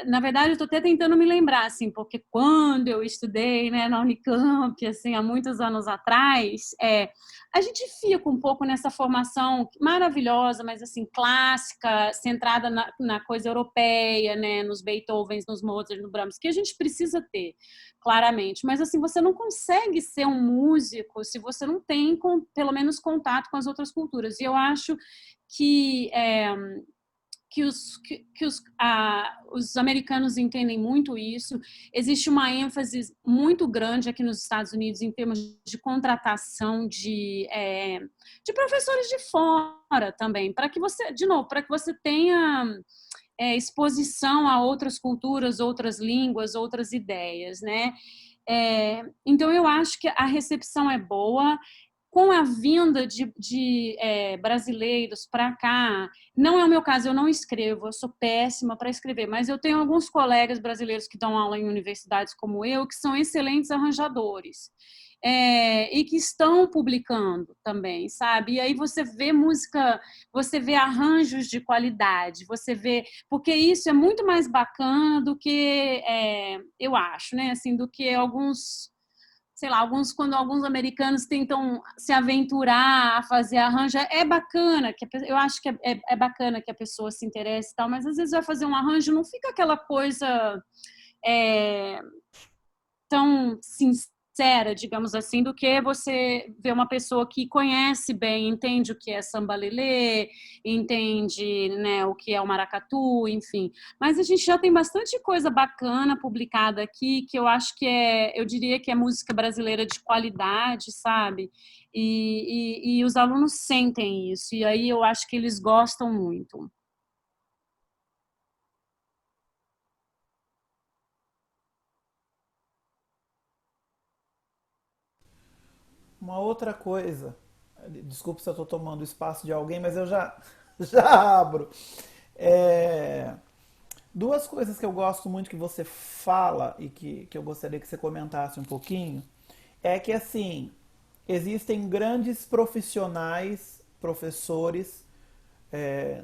na verdade, eu estou até tentando me lembrar, assim, porque quando eu estudei, né, na Unicamp, assim, há muitos anos atrás, a gente fica um pouco nessa formação maravilhosa, mas assim, clássica, centrada na coisa europeia, né, nos Beethovens, nos Mozart, no Brahms, que a gente precisa ter, claramente. Mas assim, você não consegue ser um músico se você não tem, pelo menos, contato com as outras culturas. E eu acho que os americanos entendem muito isso. Existe uma ênfase muito grande aqui nos Estados Unidos em termos de contratação de professores de fora também, para que você, de novo, para que você tenha exposição a outras culturas, outras línguas, outras ideias, né? Então, eu acho que a recepção é boa. Com a vinda de brasileiros para cá, não é o meu caso, eu não escrevo, eu sou péssima para escrever, mas eu tenho alguns colegas brasileiros que dão aula em universidades como eu, que são excelentes arranjadores. E que estão publicando também, sabe? E aí você vê música, você vê arranjos de qualidade, você vê... Porque isso é muito mais bacana do que, eu acho, né? Assim, do que sei lá, quando alguns americanos tentam se aventurar a fazer arranjo, é bacana, eu acho que é bacana que a pessoa se interesse e tal, mas às vezes vai fazer um arranjo, não fica aquela coisa tão sincera, digamos assim, do que você vê uma pessoa que conhece bem, entende o que é samba-lelê, entende, né, o que é o maracatu, enfim. Mas a gente já tem bastante coisa bacana publicada aqui, que eu acho que eu diria que é música brasileira de qualidade, sabe? E os alunos sentem isso, e aí eu acho que eles gostam muito. Uma outra coisa, desculpe se eu estou tomando o espaço de alguém, mas eu já, já abro. É, duas coisas que eu gosto muito que você fala e que eu gostaria que você comentasse um pouquinho, é que, assim, existem grandes profissionais, professores,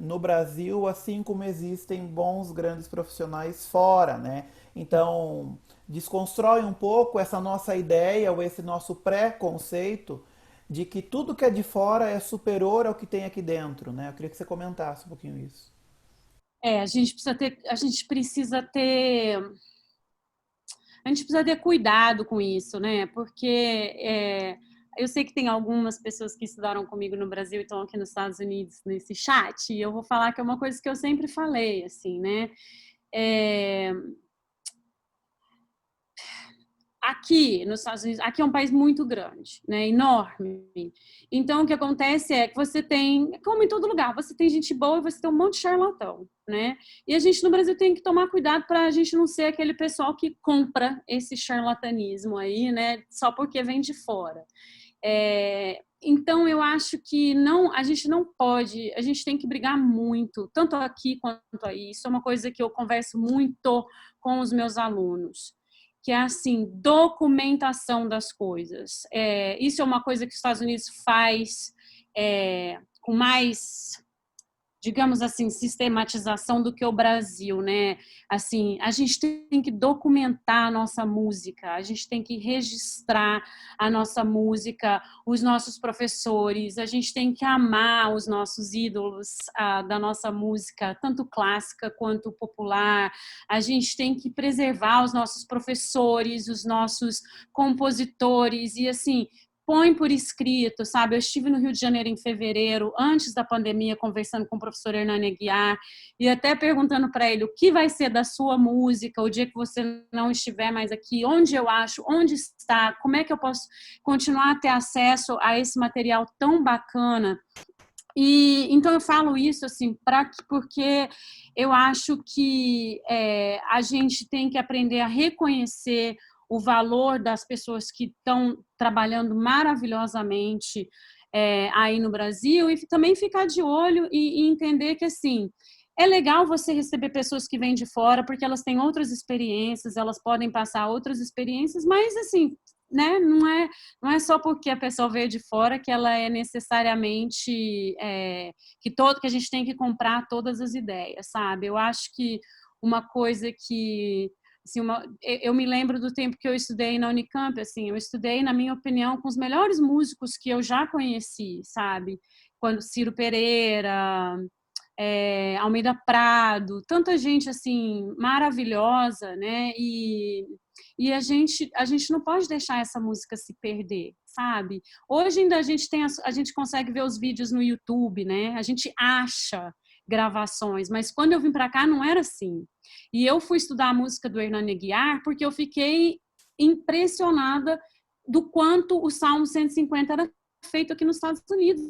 no Brasil, assim como existem bons grandes profissionais fora, né? Então, desconstrói um pouco essa nossa ideia ou esse nosso pré-conceito de que tudo que é de fora é superior ao que tem aqui dentro, né? Eu queria que você comentasse um pouquinho isso. A gente precisa ter cuidado com isso, né? Porque eu sei que tem algumas pessoas que estudaram comigo no Brasil e estão aqui nos Estados Unidos nesse chat, e eu vou falar que é uma coisa que eu sempre falei, assim, né? Aqui nos Estados Unidos, aqui é um país muito grande, né? Enorme. Então, o que acontece é que você tem, como em todo lugar, você tem gente boa e você tem um monte de charlatão, né? E a gente no Brasil tem que tomar cuidado para a gente não ser aquele pessoal que compra esse charlatanismo aí, né? Só porque vem de fora. Então, eu acho que a gente não pode, a gente tem que brigar muito, tanto aqui quanto aí. Isso é uma coisa que eu converso muito com os meus alunos, que é assim, documentação das coisas. Isso é uma coisa que os Estados Unidos faz com mais, digamos assim, sistematização do que o Brasil, né? Assim, a gente tem que documentar a nossa música, a gente tem que registrar a nossa música, os nossos professores, a gente tem que amar os nossos ídolos da nossa música, tanto clássica quanto popular, a gente tem que preservar os nossos professores, os nossos compositores, e assim, põe por escrito, sabe? Eu estive no Rio de Janeiro em fevereiro, antes da pandemia, conversando com o professor Hernani Aguiar, e até perguntando para ele o que vai ser da sua música o dia que você não estiver mais aqui, onde está, como é que eu posso continuar a ter acesso a esse material tão bacana. E então eu falo isso assim, porque eu acho que a gente tem que aprender a reconhecer o valor das pessoas que estão trabalhando maravilhosamente aí no Brasil, e também ficar de olho e entender que, assim, é legal você receber pessoas que vêm de fora, porque elas têm outras experiências, elas podem passar outras experiências, mas, assim, né, não é só porque a pessoa veio de fora que ela é necessariamente que a gente tem que comprar todas as ideias, sabe? Eu acho que uma coisa que assim, eu me lembro do tempo que eu estudei na Unicamp, assim, eu estudei, na minha opinião, com os melhores músicos que eu já conheci, sabe? Quando Ciro Pereira, Almeida Prado, tanta gente assim maravilhosa, né? E a gente não pode deixar essa música se perder, sabe? Hoje ainda a gente consegue ver os vídeos no YouTube, né? A gente acha gravações, mas quando eu vim para cá não era assim. E eu fui estudar a música do Hernani Aguiar porque eu fiquei impressionada do quanto o Salmo 150 era feito aqui nos Estados Unidos.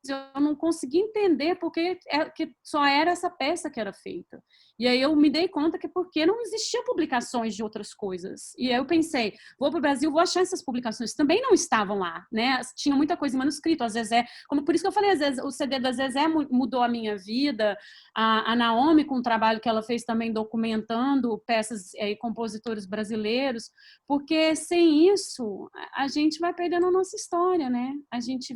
Eu não consegui entender porque que só era essa peça que era feita. E aí eu me dei conta que porque não existiam publicações de outras coisas. E aí eu pensei, vou para o Brasil, vou achar essas publicações. Também não estavam lá, né? Tinha muita coisa em manuscrito. A Zezé, por isso que eu falei, às vezes, o CD da Zezé mudou a minha vida. A Naomi, com o trabalho que ela fez também documentando peças e compositores brasileiros, porque sem isso a gente vai perdendo a nossa história, né? A gente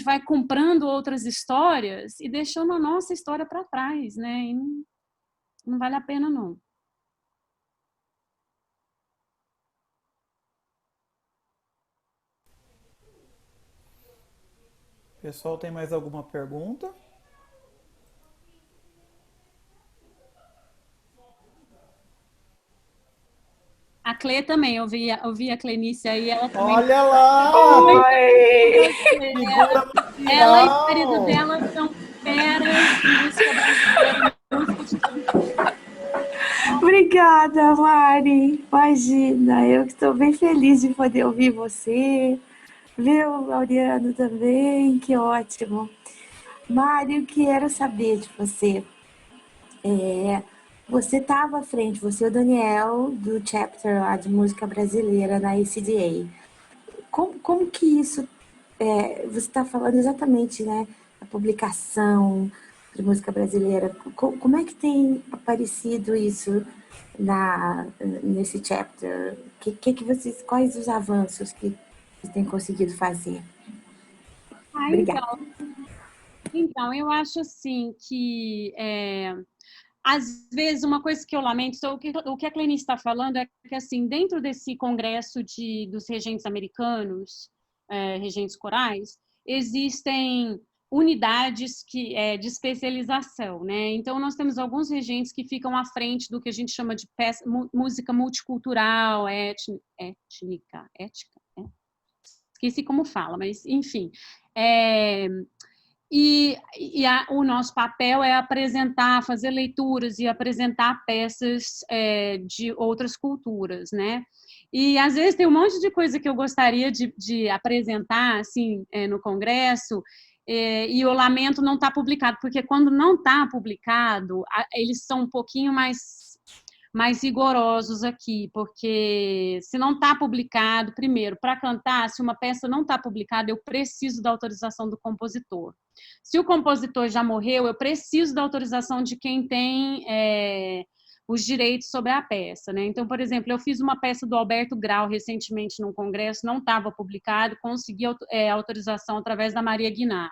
vai comprando outras histórias e deixando a nossa história para trás, né? E não vale a pena, não. Pessoal, tem mais alguma pergunta? A Clê também, eu vi a Clenice aí, ela também... Olha lá! Oi! Ela e o marido dela são feras em música brasileira, música de todo. Obrigada, Mari. Imagina, eu estou bem feliz de poder ouvir você. Viu, Laureano também, que ótimo. Mari, eu quero saber de você. Você estava à frente, você e o Daniel, do chapter lá de música brasileira na ACDA. Como que isso... você está falando exatamente, né, a publicação de música brasileira. Como é que tem aparecido isso nesse chapter? Quais os avanços que vocês têm conseguido fazer? Obrigada. Então, eu acho assim que às vezes uma coisa que eu lamento, o que a Clenice está falando é que assim, dentro desse congresso dos regentes americanos, regentes corais, existem unidades de especialização, né? Então, nós temos alguns regentes que ficam à frente do que a gente chama de música multicultural, ética, esqueci como fala, mas, enfim. O nosso papel é apresentar, fazer leituras e apresentar peças de outras culturas, né? E, às vezes, tem um monte de coisa que eu gostaria de apresentar, assim, no Congresso, e o lamento não está publicado, porque quando não está publicado, eles são um pouquinho mais rigorosos aqui, porque se não está publicado, primeiro, para cantar, se uma peça não está publicada, eu preciso da autorização do compositor. Se o compositor já morreu, eu preciso da autorização de quem tem os direitos sobre a peça, né? Então, por exemplo, eu fiz uma peça do Alberto Grau recentemente num congresso, não estava publicado, consegui autorização através da Maria Guinar.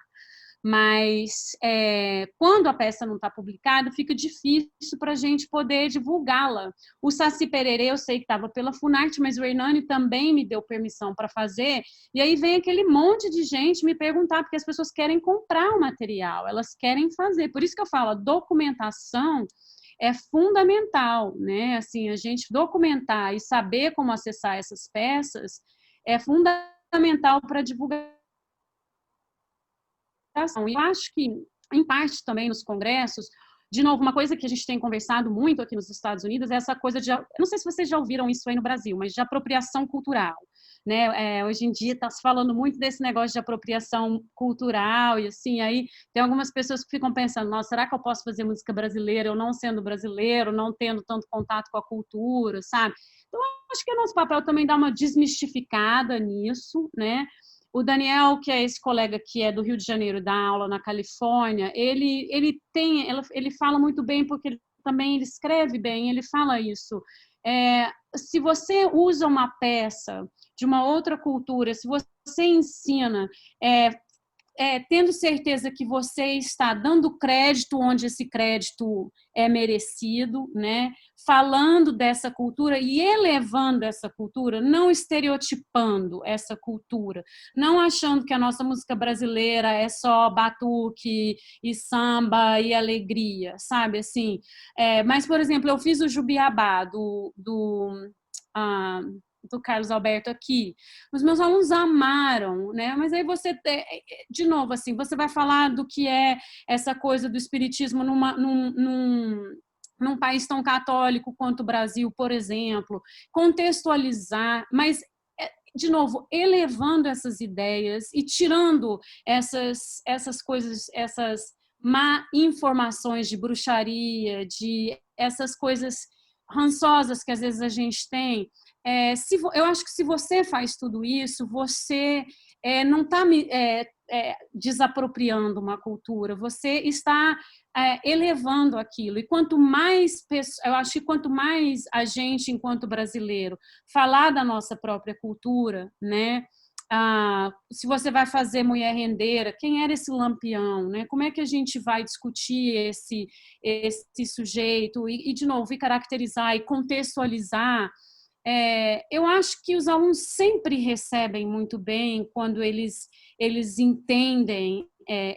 Mas quando a peça não está publicada, fica difícil para a gente poder divulgá-la. O Saci Pererê, eu sei que estava pela Funarte, mas o Hernani também me deu permissão para fazer, e aí vem aquele monte de gente me perguntar, porque as pessoas querem comprar o material, elas querem fazer. Por isso que eu falo, a documentação é fundamental, né? Assim, a gente documentar e saber como acessar essas peças é fundamental para divulgar. Eu acho que, em parte também nos congressos, de novo, uma coisa que a gente tem conversado muito aqui nos Estados Unidos é essa coisa eu não sei se vocês já ouviram isso aí no Brasil, mas de apropriação cultural, né? Hoje em dia está se falando muito desse negócio de apropriação cultural e assim, aí tem algumas pessoas que ficam pensando, nossa, será que eu posso fazer música brasileira, eu não sendo brasileiro, não tendo tanto contato com a cultura, sabe? Então, acho que é nosso papel também dar uma desmistificada nisso, né? O Daniel, que é esse colega que é do Rio de Janeiro, dá aula na Califórnia, ele fala muito bem, porque ele escreve bem, ele fala isso. Se você usa uma peça de uma outra cultura, se você ensina, tendo certeza que você está dando crédito onde esse crédito é merecido, né? Falando dessa cultura e elevando essa cultura, não estereotipando essa cultura, não achando que a nossa música brasileira é só batuque e samba e alegria, sabe? Assim, mas, por exemplo, eu fiz o Jubiabá do Carlos Alberto aqui. Os meus alunos amaram, né? Mas aí você, de novo, assim, você vai falar do que é essa coisa do espiritismo num país tão católico quanto o Brasil, por exemplo, contextualizar, mas, de novo, elevando essas ideias e tirando essas coisas, essas má informações de bruxaria, de essas coisas rançosas que às vezes a gente tem. Eu acho que se você faz tudo isso, você não está desapropriando uma cultura, você está elevando aquilo. E quanto mais, eu acho que quanto mais a gente, enquanto brasileiro, falar da nossa própria cultura, né? Se você vai fazer Mulher Rendeira, quem era esse Lampião, né? Como é que a gente vai discutir esse sujeito e, de novo, e caracterizar e contextualizar? Eu acho que os alunos sempre recebem muito bem quando eles entendem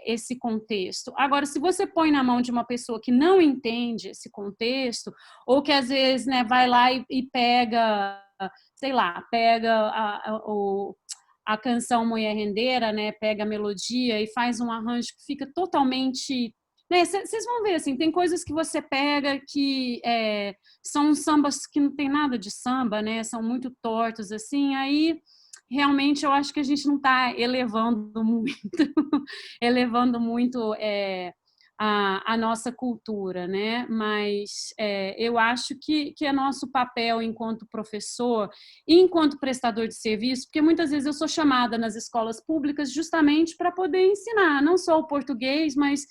esse contexto. Agora, se você põe na mão de uma pessoa que não entende esse contexto, ou que às vezes, né, vai lá e pega, sei lá, a canção Mulher Rendeira, né, pega a melodia e faz um arranjo que fica totalmente... Vocês vão ver, assim, tem coisas que você pega que são sambas que não tem nada de samba, né? São muito tortos, assim, aí realmente eu acho que a gente não está elevando muito a nossa cultura, né? Mas eu acho que é nosso papel enquanto professor e enquanto prestador de serviço, porque muitas vezes eu sou chamada nas escolas públicas justamente para poder ensinar, não só o português, mas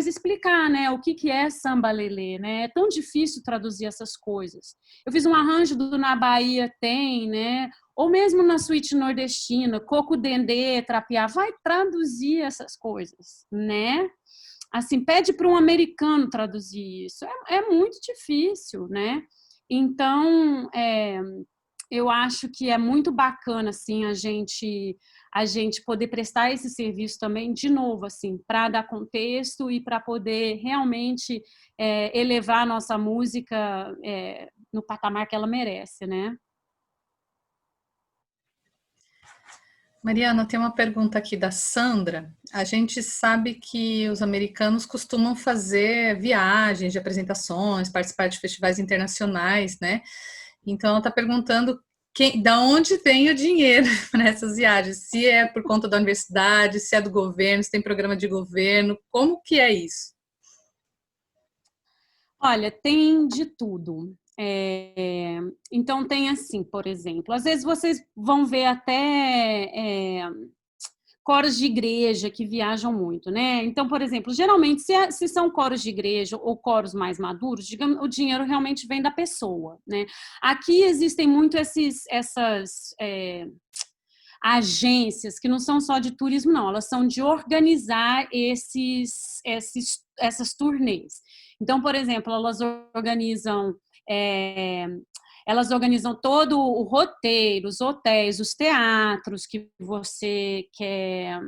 explicar, né, o que é samba lelê, né? É tão difícil traduzir essas coisas. Eu fiz um arranjo do Na Bahia Tem, né? Ou mesmo na suíte nordestina, coco dendê, trapiá, vai traduzir essas coisas, né? Assim, pede para um americano traduzir isso. É muito difícil, né? Então, eu acho que é muito bacana, assim, a gente poder prestar esse serviço também, de novo, assim, para dar contexto e para poder realmente elevar a nossa música no patamar que ela merece, né? Mariana, tem uma pergunta aqui da Sandra. A gente sabe que os americanos costumam fazer viagens de apresentações, participar de festivais internacionais, né? Então, ela está perguntando da onde vem o dinheiro para essas viagens, se é por conta da universidade, se é do governo, se tem programa de governo, como que é isso? Olha, tem de tudo. Então, tem assim, por exemplo, às vezes vocês vão ver até coros de igreja que viajam muito, né? Então, por exemplo, geralmente, se são coros de igreja ou coros mais maduros, digamos, o dinheiro realmente vem da pessoa, né? Aqui existem muito essas agências que não são só de turismo, não, elas são de organizar essas turnês. Então, por exemplo, elas organizam todo o roteiro, os hotéis, os teatros que você quer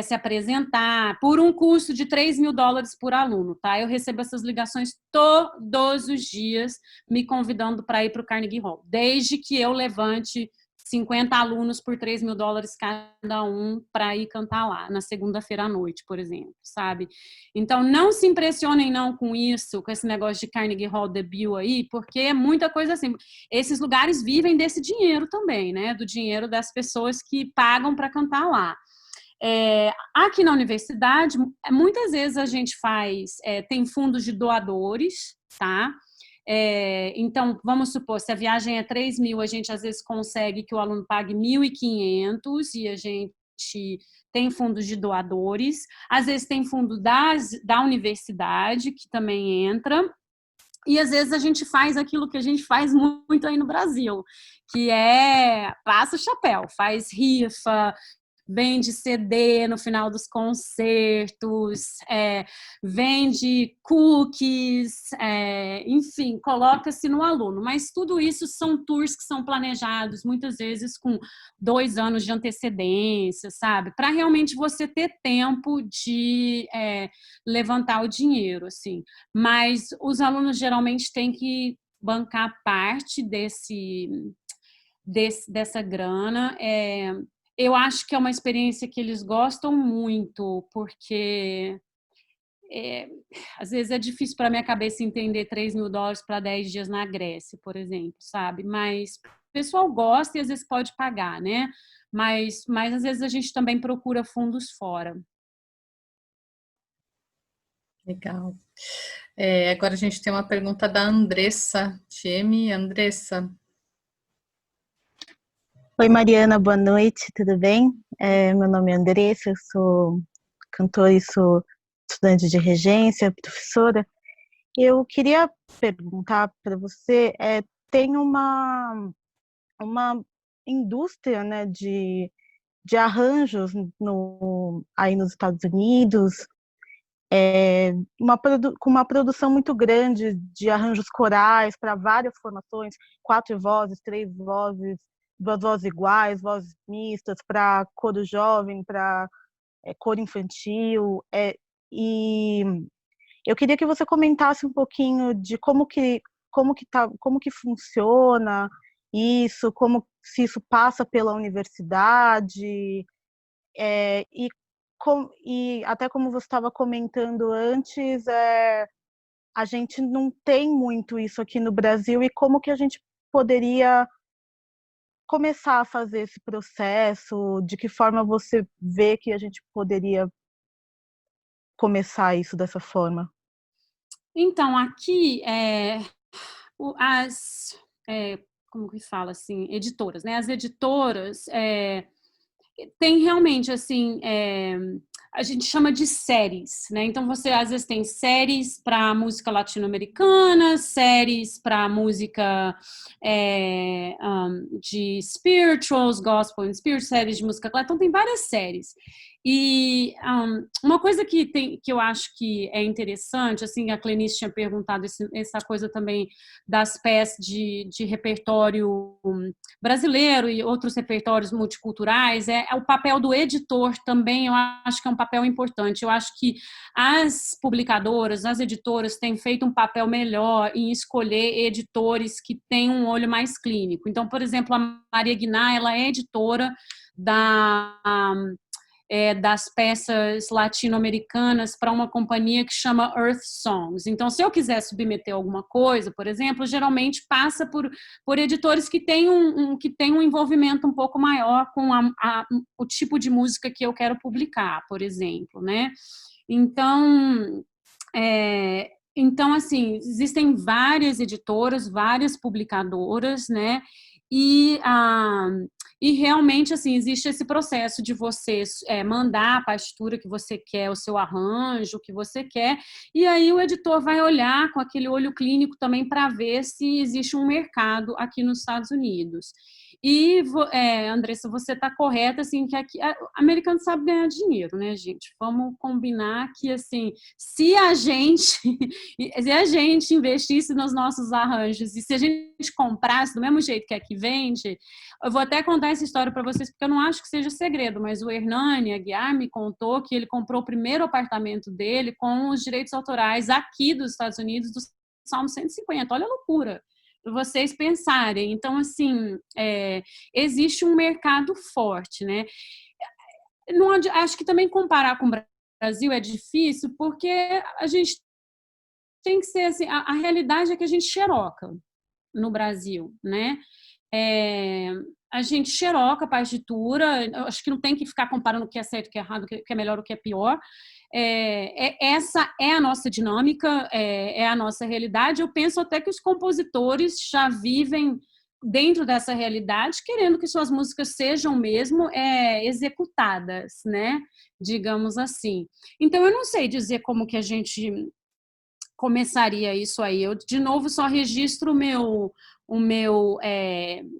se apresentar, por um custo de $3.000 por aluno, tá? Eu recebo essas ligações todos os dias, me convidando para ir para o Carnegie Hall, desde que eu levante 50 alunos por $3.000 cada um para ir cantar lá, na segunda-feira à noite, por exemplo, sabe? Então, não se impressionem não com isso, com esse negócio de Carnegie Hall debut aí, porque é muita coisa assim. Esses lugares vivem desse dinheiro também, né? Do dinheiro das pessoas que pagam para cantar lá. Aqui na universidade, muitas vezes a gente tem fundos de doadores, tá? Então, vamos supor, se a viagem é 3.000, a gente às vezes consegue que o aluno pague 1.500 e a gente tem fundos de doadores, às vezes tem fundo da universidade, que também entra, e às vezes a gente faz aquilo que a gente faz muito aí no Brasil, que é passa o chapéu, faz rifa, vende CD no final dos concertos, vende cookies, enfim, coloca-se no aluno. Mas tudo isso são tours que são planejados, muitas vezes com 2 anos de antecedência, sabe? Para realmente você ter tempo de levantar o dinheiro, assim. Mas os alunos geralmente têm que bancar parte dessa grana. Eu acho que é uma experiência que eles gostam muito, porque às vezes é difícil para minha cabeça entender $3.000 para 10 dias na Grécia, por exemplo, sabe? Mas o pessoal gosta e às vezes pode pagar, né? Mas às vezes a gente também procura fundos fora. Legal. Agora a gente tem uma pergunta da Andressa Tiemi. Andressa. Oi, Mariana, boa noite, tudo bem? Meu nome é Andressa, eu sou cantora e sou estudante de regência, professora. Eu queria perguntar para você, tem uma indústria, né, de arranjos aí nos Estados Unidos, com uma produção muito grande de arranjos corais para várias formações, 4 vozes, 3 vozes, 2 vozes iguais, vozes mistas, para coro jovem, para coro infantil. E eu queria que você comentasse um pouquinho de como que funciona isso, se isso passa pela universidade, e até como você estava comentando antes, a gente não tem muito isso aqui no Brasil, e como que a gente poderia começar a fazer esse processo, de que forma você vê que a gente poderia começar isso dessa forma? Então, aqui, como que fala assim, editoras, né? As editoras tem realmente, assim, a gente chama de séries, né? Então, você às vezes tem séries para música latino-americana, séries para música de spirituals, gospel and spirit, séries de música clássica. Então, tem várias séries. E uma coisa que eu acho que é interessante, assim, a Clenice tinha perguntado essa coisa também das peças de repertório brasileiro e outros repertórios multiculturais, é o papel do editor também, eu acho que é um papel importante. Eu acho que as publicadoras, as editoras têm feito um papel melhor em escolher editores que têm um olho mais clínico. Então, por exemplo, a Maria Guiná, ela é editora das peças latino-americanas para uma companhia que chama Earth Songs. Então, se eu quiser submeter alguma coisa, por exemplo, geralmente passa por editores que têm um envolvimento um pouco maior com o tipo de música que eu quero publicar, por exemplo, né? Então, assim, existem várias editoras, várias publicadoras, né? E realmente, assim, existe esse processo de você mandar a partitura que você quer, o seu arranjo que você quer, e aí o editor vai olhar com aquele olho clínico também para ver se existe um mercado aqui nos Estados Unidos. E, Andressa, você está correta, assim, que aqui, americano sabe ganhar dinheiro, né, gente? Vamos combinar que, assim, se a gente investisse nos nossos arranjos e se a gente comprasse do mesmo jeito que aqui vende, eu vou até contar essa história para vocês, porque eu não acho que seja segredo, mas o Hernani Aguiar me contou que ele comprou o primeiro apartamento dele com os direitos autorais aqui dos Estados Unidos, do Salmo 150. Olha a loucura, para vocês pensarem. Então, assim, existe um mercado forte, né? Acho que também comparar com o Brasil é difícil, porque a gente tem que ser assim, a realidade é que a gente xeroca no Brasil, né? A gente xeroca a partitura, eu acho que não tem que ficar comparando o que é certo, o que é errado, o que é melhor, o que é pior. essa é a nossa dinâmica, é a nossa realidade. Eu penso até que os compositores já vivem dentro dessa realidade, querendo que suas músicas sejam mesmo executadas, né? Digamos assim. Então, eu não sei dizer como que a gente começaria isso aí. Eu, de novo, só registro o meu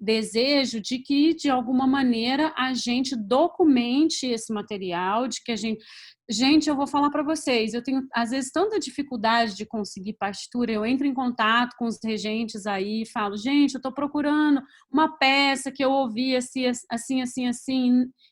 desejo de que, de alguma maneira, a gente documente esse material, de que a gente... Gente, eu vou falar para vocês, eu tenho, às vezes, tanta dificuldade de conseguir partitura, eu entro em contato com os regentes aí e falo, gente, eu estou procurando uma peça que eu ouvi assim,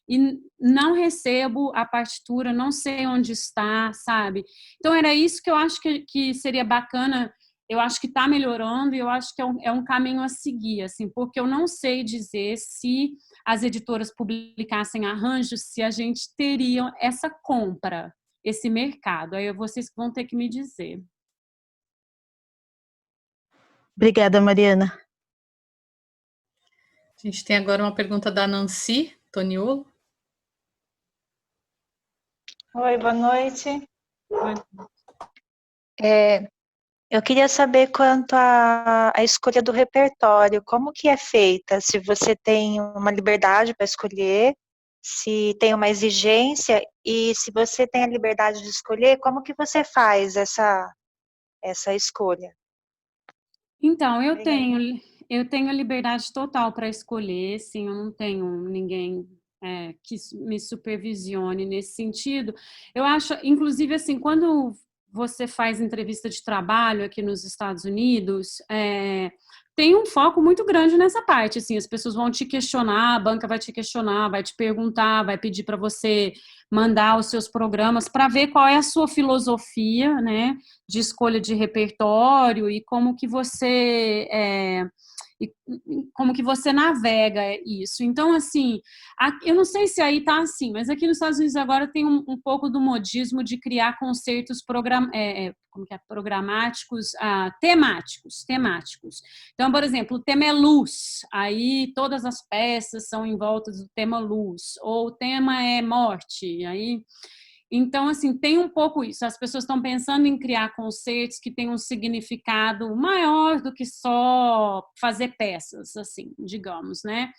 e não recebo a partitura, não sei onde está, sabe? Então, era isso que eu acho que seria bacana. Eu acho que está melhorando e eu acho que é um caminho a seguir, assim, porque eu não sei dizer se as editoras publicassem arranjos, se a gente teria essa compra, esse mercado. Aí vocês vão ter que me dizer. Obrigada, Mariana. A gente tem agora uma pergunta da Nancy Toniolo. Oi, boa noite. Oi. Eu queria saber quanto à escolha do repertório, como que é feita? Se você tem uma liberdade para escolher, se tem uma exigência e se você tem a liberdade de escolher, como que você faz essa escolha? Então, eu tenho liberdade total para escolher, sim, eu não tenho ninguém que me supervisione nesse sentido. Eu acho, inclusive, assim, quando você faz entrevista de trabalho aqui nos Estados Unidos, tem um foco muito grande nessa parte, assim, as pessoas vão te questionar, a banca vai te questionar, vai te perguntar, vai pedir para você mandar os seus programas para ver qual é a sua filosofia, né, de escolha de repertório e como que você navega isso. Então, assim, eu não sei se aí está assim, mas aqui nos Estados Unidos agora tem um pouco do modismo de criar concertos programáticos, temáticos. Então, por exemplo, o tema é luz, aí todas as peças são em volta do tema luz, ou o tema é morte, aí... Então, assim, tem um pouco isso. As pessoas estão pensando em criar conceitos que tenham um significado maior do que só fazer peças, assim, digamos, né?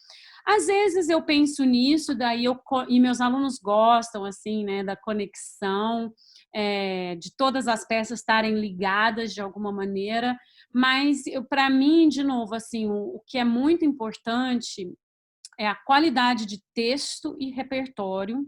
Às vezes eu penso nisso, e meus alunos gostam, assim, né, da conexão, de todas as peças estarem ligadas de alguma maneira, mas para mim, de novo, assim, o que é muito importante é a qualidade de texto e repertório,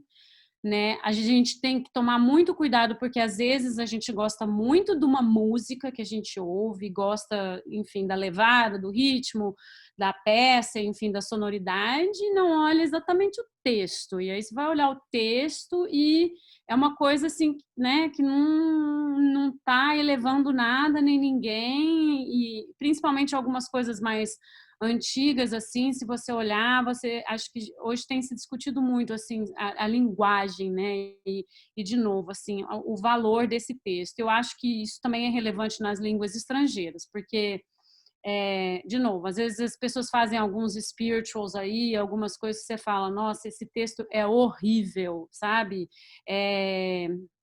né? A gente tem que tomar muito cuidado, porque às vezes a gente gosta muito de uma música que a gente ouve, gosta, enfim, da levada, do ritmo, da peça, enfim, da sonoridade, e não olha exatamente o texto. E aí você vai olhar o texto e é uma coisa assim, né, que não está elevando nada nem ninguém, e principalmente algumas coisas mais antigas, assim, se você olhar, acho que hoje tem se discutido muito, assim, a linguagem, né, e de novo, assim, o valor desse texto. Eu acho que isso também é relevante nas línguas estrangeiras, porque, de novo, às vezes as pessoas fazem alguns spirituals aí, algumas coisas que você fala, nossa, esse texto é horrível, sabe?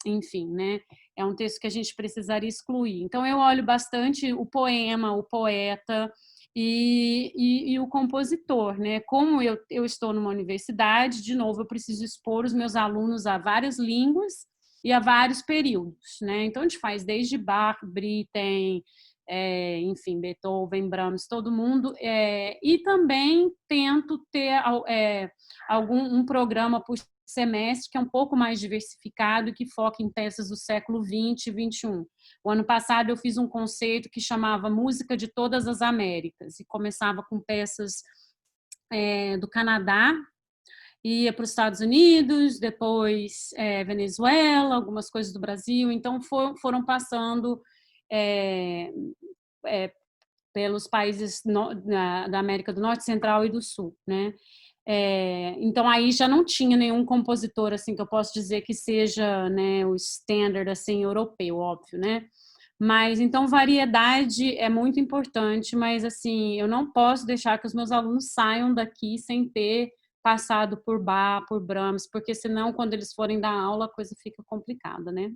Enfim, né, é um texto que a gente precisaria excluir. Então, eu olho bastante o poema, o poeta, e o compositor, né? Como eu estou numa universidade, de novo, eu preciso expor os meus alunos a várias línguas e a vários períodos, né? Então, a gente faz desde Bach, Britten, enfim, Beethoven, Brahms, todo mundo, e também tento ter um programa por semestre que é um pouco mais diversificado e que foca em peças do século XX e XXI. O ano passado eu fiz um concerto que chamava Música de Todas as Américas e começava com peças do Canadá, ia para os Estados Unidos, depois Venezuela, algumas coisas do Brasil, então foram passando pelos países da América do Norte, Central e do Sul, né? Então aí já não tinha nenhum compositor assim que eu posso dizer que seja, né, o standard assim europeu, óbvio, né? Mas então variedade é muito importante, mas assim eu não posso deixar que os meus alunos saiam daqui sem ter passado por Bach, por Brahms, porque senão, quando eles forem dar aula, a coisa fica complicada, né?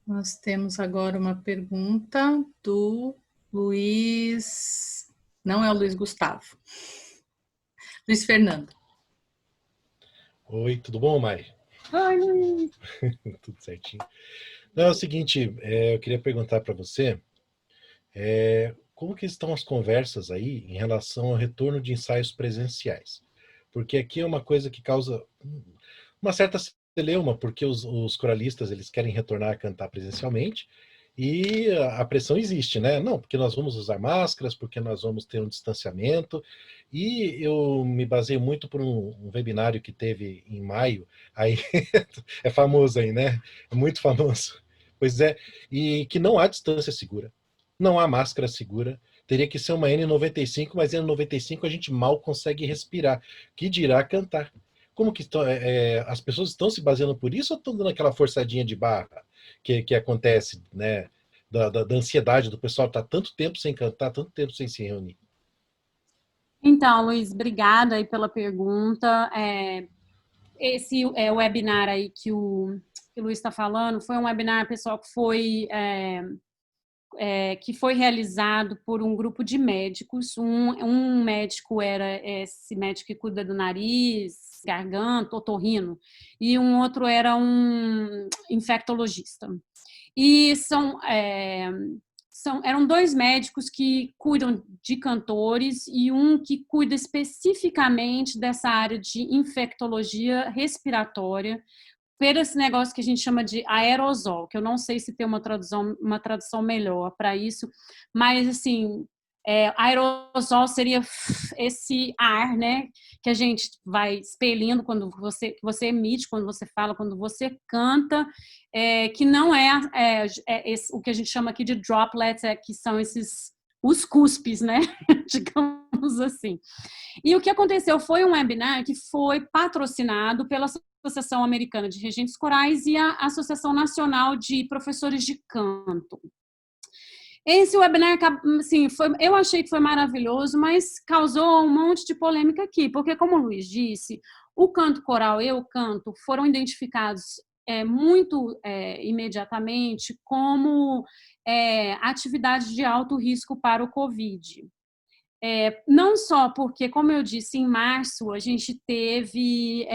Nós temos agora uma pergunta do Luiz... Não é o Luiz Gustavo. Luiz Fernando. Oi, tudo bom, Mai? Oi, Luiz. Tudo certinho. Não, é o seguinte, eu queria perguntar para você, como que estão as conversas aí em relação ao retorno de ensaios presenciais? Porque aqui é uma coisa que causa uma certa celeuma, porque os coralistas eles querem retornar a cantar presencialmente e a pressão existe, né? Não, porque nós vamos usar máscaras, porque nós vamos ter um distanciamento. E eu me baseio muito por um webinário que teve em maio, aí é famoso aí, né? É muito famoso. Pois é, e que não há distância segura, não há máscara segura, teria que ser uma N95, mas N95 a gente mal consegue respirar, que dirá cantar. Como que estão, as pessoas estão se baseando por isso ou estão dando aquela forçadinha de barra que acontece, né? Da ansiedade do pessoal estar tanto tempo sem cantar, tanto tempo sem se reunir? Então, Luiz, obrigada aí pela pergunta. Esse webinar aí que o Luiz está falando foi um webinar, pessoal, que foi realizado por um grupo de médicos. Um médico era esse médico que cuida do nariz, garganta, otorrino, e um outro era um infectologista. E eram dois médicos que cuidam de cantores e um que cuida especificamente dessa área de infectologia respiratória, por esse negócio que a gente chama de aerosol, que eu não sei se tem uma tradução melhor para isso, mas assim, aerosol seria esse ar, né, que a gente vai expelindo quando você emite, quando você fala, quando você canta, que não o que a gente chama aqui de droplets, que são os cuspes, né, digamos assim. E o que aconteceu foi um webinar que foi patrocinado pela Associação Americana de Regentes Corais e a Associação Nacional de Professores de Canto. Esse webinar, assim, eu achei que foi maravilhoso, mas causou um monte de polêmica aqui, porque, como o Luiz disse, o canto coral e o canto foram identificados muito imediatamente como atividade de alto risco para o Covid. Não só porque, como eu disse, em março a gente teve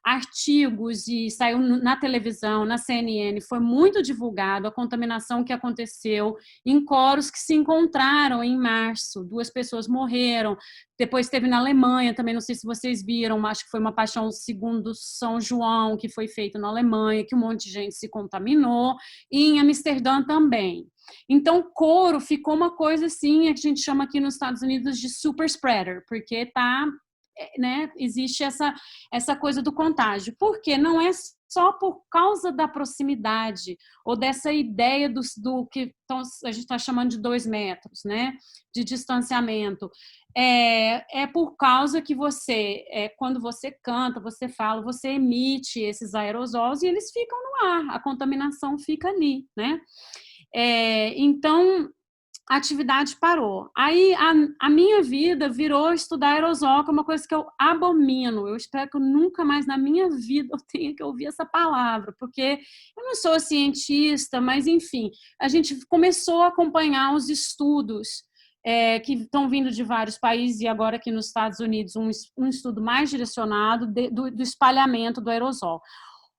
artigos e saiu na televisão, na CNN, foi muito divulgado a contaminação que aconteceu em coros que se encontraram em março. 2 pessoas morreram. Depois teve na Alemanha, também não sei se vocês viram, acho que foi uma paixão segundo São João, que foi feito na Alemanha, que um monte de gente se contaminou, e em Amsterdã também. Então, coro ficou uma coisa assim, que a gente chama aqui nos Estados Unidos de super spreader, porque existe essa coisa do contágio. Porque não é só por causa da proximidade ou dessa ideia do que a gente está chamando de 2 metros, né, de distanciamento. É por causa que quando você canta, você fala, você emite esses aerosóis e eles ficam no ar, a contaminação fica ali, né? Então, a atividade parou. Aí, a minha vida virou estudar aerosol, que é uma coisa que eu abomino. Eu espero que eu nunca mais na minha vida eu tenha que ouvir essa palavra, porque eu não sou cientista, mas, enfim, a gente começou a acompanhar os estudos que estão vindo de vários países, e agora aqui nos Estados Unidos, um estudo mais direcionado do espalhamento do aerosol.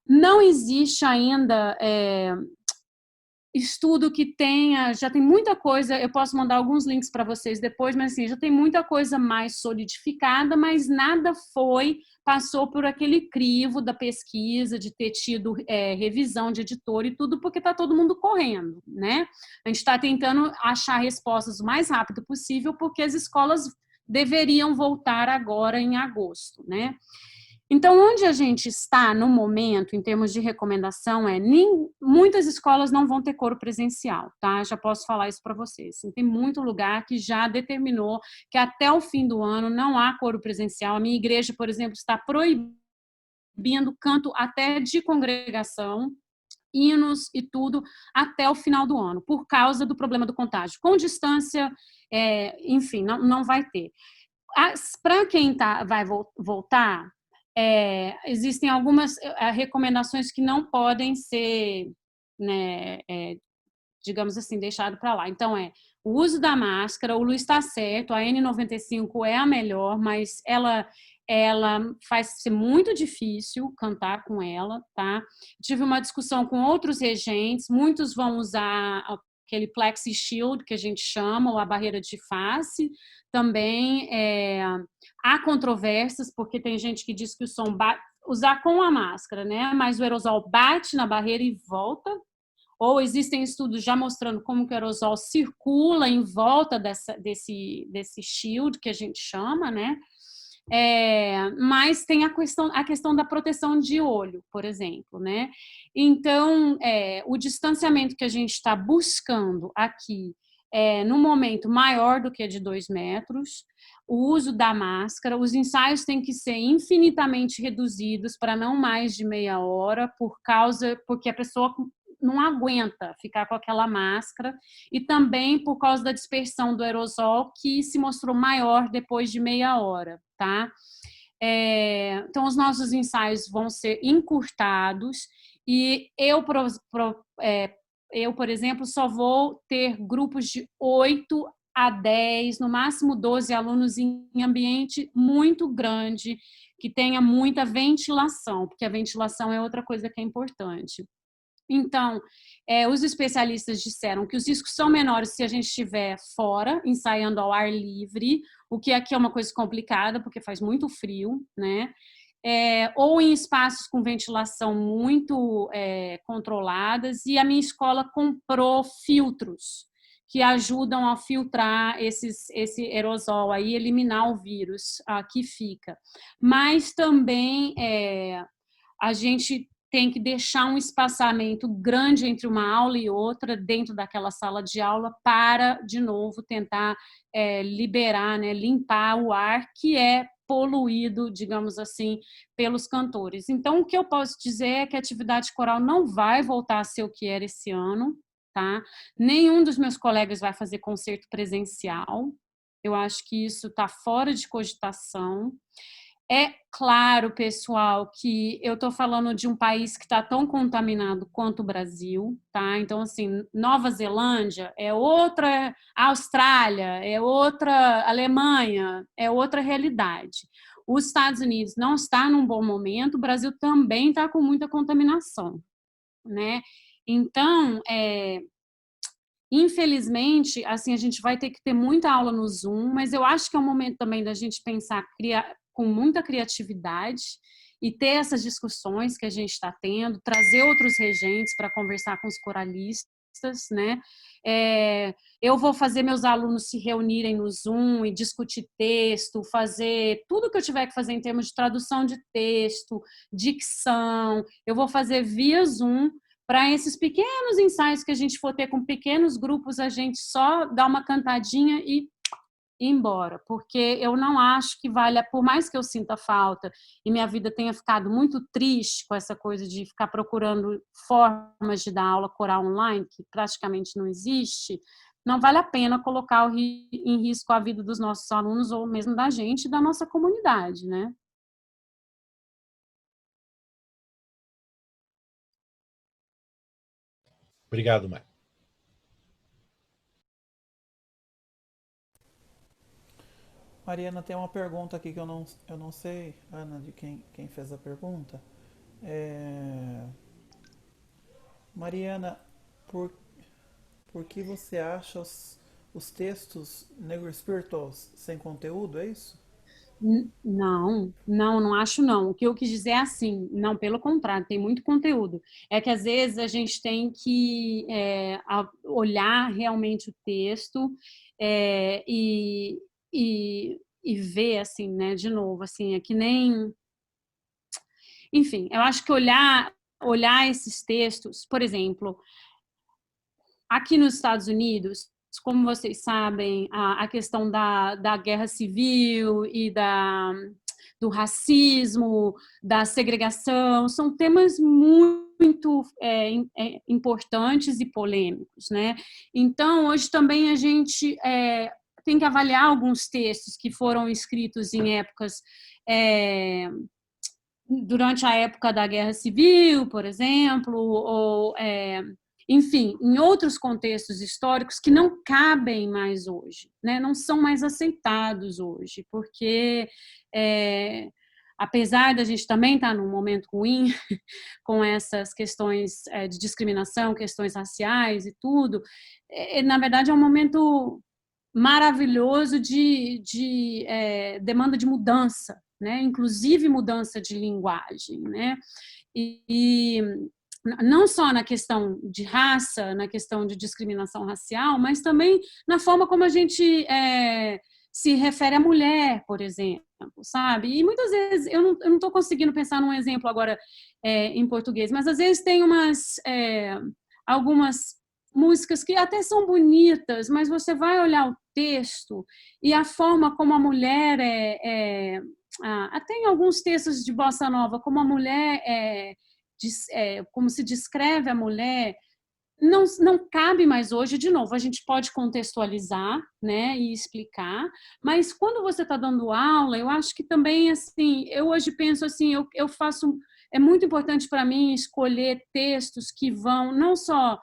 Não existe ainda estudo que já tem muita coisa, eu posso mandar alguns links para vocês depois, mas assim, já tem muita coisa mais solidificada, mas nada passou por aquele crivo da pesquisa, de ter tido revisão de editor e tudo, porque está todo mundo correndo, né? A gente está tentando achar respostas o mais rápido possível, porque as escolas deveriam voltar agora em agosto, né? Então, onde a gente está no momento, em termos de recomendação, muitas escolas não vão ter coro presencial, tá? Já posso falar isso para vocês. Tem muito lugar que já determinou que até o fim do ano não há coro presencial. A minha igreja, por exemplo, está proibindo canto até de congregação, hinos e tudo até o final do ano, por causa do problema do contágio. Com distância, enfim, não vai ter. Para quem vai voltar, existem algumas recomendações que não podem ser, né, digamos assim, deixado para lá. Então, o uso da máscara, o Luiz está certo, a N95 é a melhor, mas ela faz ser muito difícil cantar com ela, tá? Tive uma discussão com outros regentes, muitos vão usar aquele Plexi Shield, que a gente chama, ou a barreira de face. Também há controvérsias, porque tem gente que diz que o som usar com a máscara, né? Mas o aerosol bate na barreira e volta. Ou existem estudos já mostrando como que o aerosol circula em volta desse shield, que a gente chama, né? Mas tem a questão da proteção de olho, por exemplo, né? Então, o distanciamento que a gente está buscando aqui no momento maior do que de 2 metros, o uso da máscara, os ensaios têm que ser infinitamente reduzidos para não mais de meia hora, porque a pessoa não aguenta ficar com aquela máscara, e também por causa da dispersão do aerosol, que se mostrou maior depois de meia hora, tá? Então, os nossos ensaios vão ser encurtados, e eu, por exemplo, só vou ter grupos de 8 a 10, no máximo 12 alunos em ambiente muito grande, que tenha muita ventilação, porque a ventilação é outra coisa que é importante. Então, os especialistas disseram que os riscos são menores se a gente estiver fora, ensaiando ao ar livre, o que aqui é uma coisa complicada, porque faz muito frio, né? Ou em espaços com ventilação muito controladas, e a minha escola comprou filtros que ajudam a filtrar esse aerosol aí, eliminar o vírus que fica. Mas também a gente tem que deixar um espaçamento grande entre uma aula e outra dentro daquela sala de aula para, de novo, tentar liberar, né, limpar o ar que é poluído, digamos assim, pelos cantores. Então, o que eu posso dizer é que a atividade coral não vai voltar a ser o que era esse ano, tá? Nenhum dos meus colegas vai fazer concerto presencial. Eu acho que isso está fora de cogitação. É claro, pessoal, que eu estou falando de um país que está tão contaminado quanto o Brasil, tá? Então, assim, Nova Zelândia é outra, Austrália é outra, Alemanha é outra realidade. Os Estados Unidos não está num bom momento, o Brasil também está com muita contaminação, né? Então, infelizmente, assim, a gente vai ter que ter muita aula no Zoom, mas eu acho que é um momento também da gente pensar, com muita criatividade e ter essas discussões que a gente está tendo, trazer outros regentes para conversar com os coralistas, né? Eu vou fazer meus alunos se reunirem no Zoom e discutir texto, fazer tudo que eu tiver que fazer em termos de tradução de texto, dicção, eu vou fazer via Zoom. Para esses pequenos ensaios que a gente for ter com pequenos grupos, a gente só dá uma cantadinha e ir embora, porque eu não acho que valha, por mais que eu sinta falta e minha vida tenha ficado muito triste com essa coisa de ficar procurando formas de dar aula coral online, que praticamente não existe, não vale a pena colocar em risco a vida dos nossos alunos ou mesmo da gente e da nossa comunidade, né? Obrigado, Mai. Mariana, tem uma pergunta aqui que eu não sei, Ana, de quem fez a pergunta. Mariana, por que você acha os textos negro-espirituosos sem conteúdo, é isso? Não acho não. O que eu quis dizer é assim, não, pelo contrário, tem muito conteúdo. É que às vezes a gente tem que olhar realmente o texto e ver, assim, né, de novo, assim, é que nem... Enfim, eu acho que olhar esses textos, por exemplo, aqui nos Estados Unidos, como vocês sabem, a questão da guerra civil e do racismo, da segregação, são temas muito importantes e polêmicos, né? Então, hoje também a gente tem que avaliar alguns textos que foram escritos em épocas durante a época da Guerra Civil, por exemplo, ou enfim, em outros contextos históricos que não cabem mais hoje, né? Não são mais aceitados hoje, porque apesar da gente também estar num momento ruim com essas questões de discriminação, questões raciais e tudo, na verdade é um momento maravilhoso de demanda de mudança, né? Inclusive mudança de linguagem, né? E não só na questão de raça, na questão de discriminação racial, mas também na forma como a gente se refere à mulher, por exemplo, sabe? E muitas vezes, eu não estou conseguindo pensar num exemplo agora em português, mas às vezes tem algumas músicas que até são bonitas, mas você vai olhar o texto e a forma como a mulher até em alguns textos de bossa nova, como a mulher como se descreve a mulher, não cabe mais hoje. De novo, a gente pode contextualizar, né, e explicar, mas quando você está dando aula, eu acho que também, assim, eu hoje penso assim, eu faço, é muito importante para mim escolher textos que vão, não só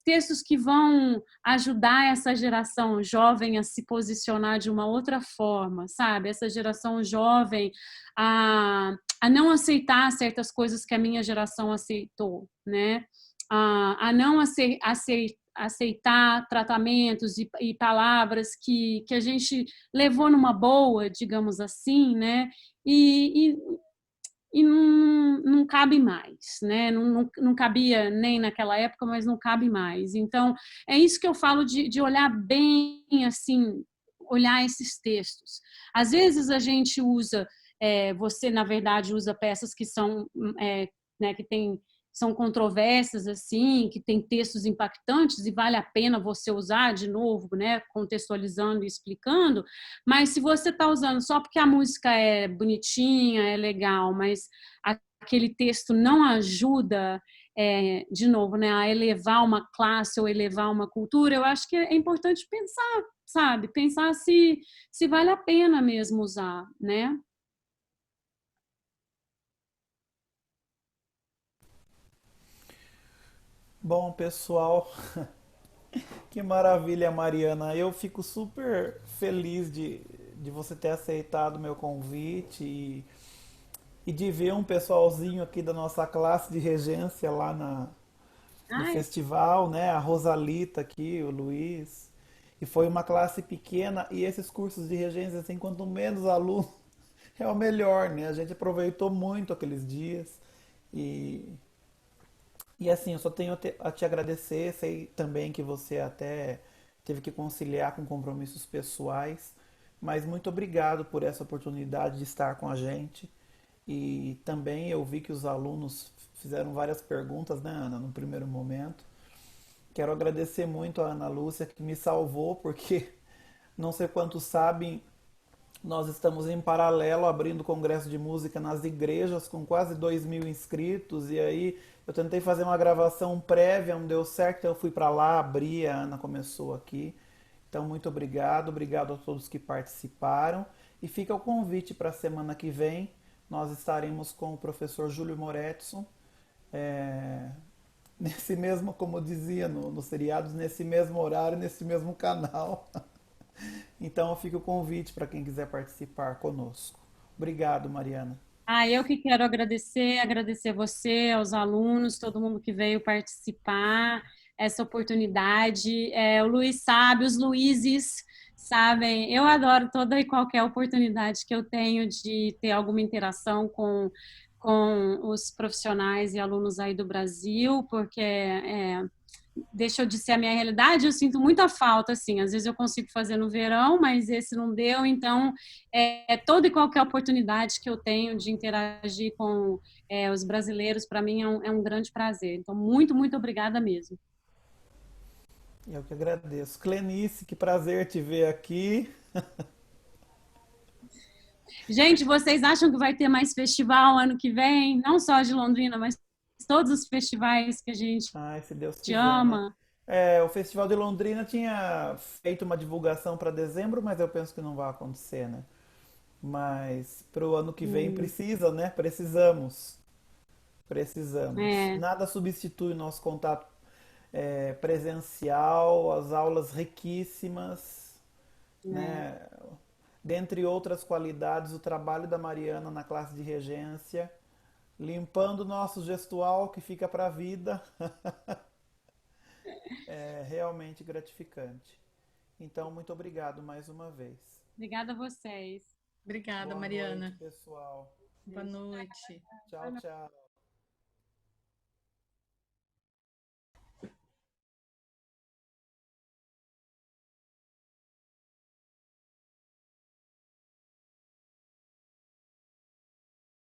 textos que vão ajudar essa geração jovem a se posicionar de uma outra forma, sabe? Essa geração jovem a não aceitar certas coisas que a minha geração aceitou, né? A não aceitar tratamentos e palavras que a gente levou numa boa, digamos assim, né? E não cabe mais, né? Não cabia nem naquela época, mas não cabe mais. Então, é isso que eu falo de olhar bem, assim, olhar esses textos. Às vezes a gente usa, você, na verdade, usa peças que são, né, são controversas, assim, que tem textos impactantes e vale a pena você usar de novo, né, contextualizando e explicando, mas se você está usando só porque a música é bonitinha, é legal, mas aquele texto não ajuda, de novo, né, a elevar uma classe ou elevar uma cultura, eu acho que é importante pensar, sabe, pensar se vale a pena mesmo usar, né? Bom, pessoal, que maravilha, Mariana. Eu fico super feliz de você ter aceitado o meu convite e de ver um pessoalzinho aqui da nossa classe de regência lá no Ai, festival, né? A Rosalita aqui, o Luiz. E foi uma classe pequena e esses cursos de regência, assim, quanto menos aluno, é o melhor, né? A gente aproveitou muito aqueles dias e e assim, eu só tenho a te agradecer. Sei também que você até teve que conciliar com compromissos pessoais, mas muito obrigado por essa oportunidade de estar com a gente. E também eu vi que os alunos fizeram várias perguntas, né, Ana, no primeiro momento. Quero agradecer muito a Ana Lúcia, que me salvou, porque não sei quantos sabem, nós estamos em paralelo abrindo congresso de música nas igrejas com quase 2.000 inscritos e aí eu tentei fazer uma gravação prévia, não deu certo, então eu fui para lá, abri, a Ana começou aqui. Então muito obrigado, obrigado a todos que participaram e fica o convite para a semana que vem. Nós estaremos com o professor Júlio Moretson, é, nesse mesmo, como dizia nos seriados, nesse mesmo horário, nesse mesmo canal. Então fica o convite para quem quiser participar conosco. Obrigado, Mariana. eu que quero agradecer você, aos alunos, todo mundo que veio participar, essa oportunidade. O Luiz sabe, os Luizes sabem, eu adoro toda e qualquer oportunidade que eu tenho de ter alguma interação com os profissionais e alunos aí do Brasil, porque deixa eu dizer a minha realidade, eu sinto muita falta, assim, às vezes eu consigo fazer no verão, mas esse não deu, então toda e qualquer oportunidade que eu tenho de interagir com os brasileiros, para mim é um grande prazer, então muito, muito obrigada mesmo. Eu que agradeço. Clenice, que prazer te ver aqui. Gente, vocês acham que vai ter mais festival ano que vem? Não só de Londrina, mas todos os festivais que a gente Ai, se Deus te quiser, né? ama. O Festival de Londrina tinha feito uma divulgação para dezembro, mas eu penso que não vai acontecer, né? Mas para o ano que vem precisa, né? Precisamos. Precisamos. É, Nada substitui o nosso contato presencial, as aulas riquíssimas, né? Dentre outras qualidades, o trabalho da Mariana na classe de regência, limpando o nosso gestual que fica para a vida, é realmente gratificante. Então, muito obrigado mais uma vez. obrigada a vocês. Obrigada, Boa Mariana. noite, pessoal. Boa noite. Tchau, tchau.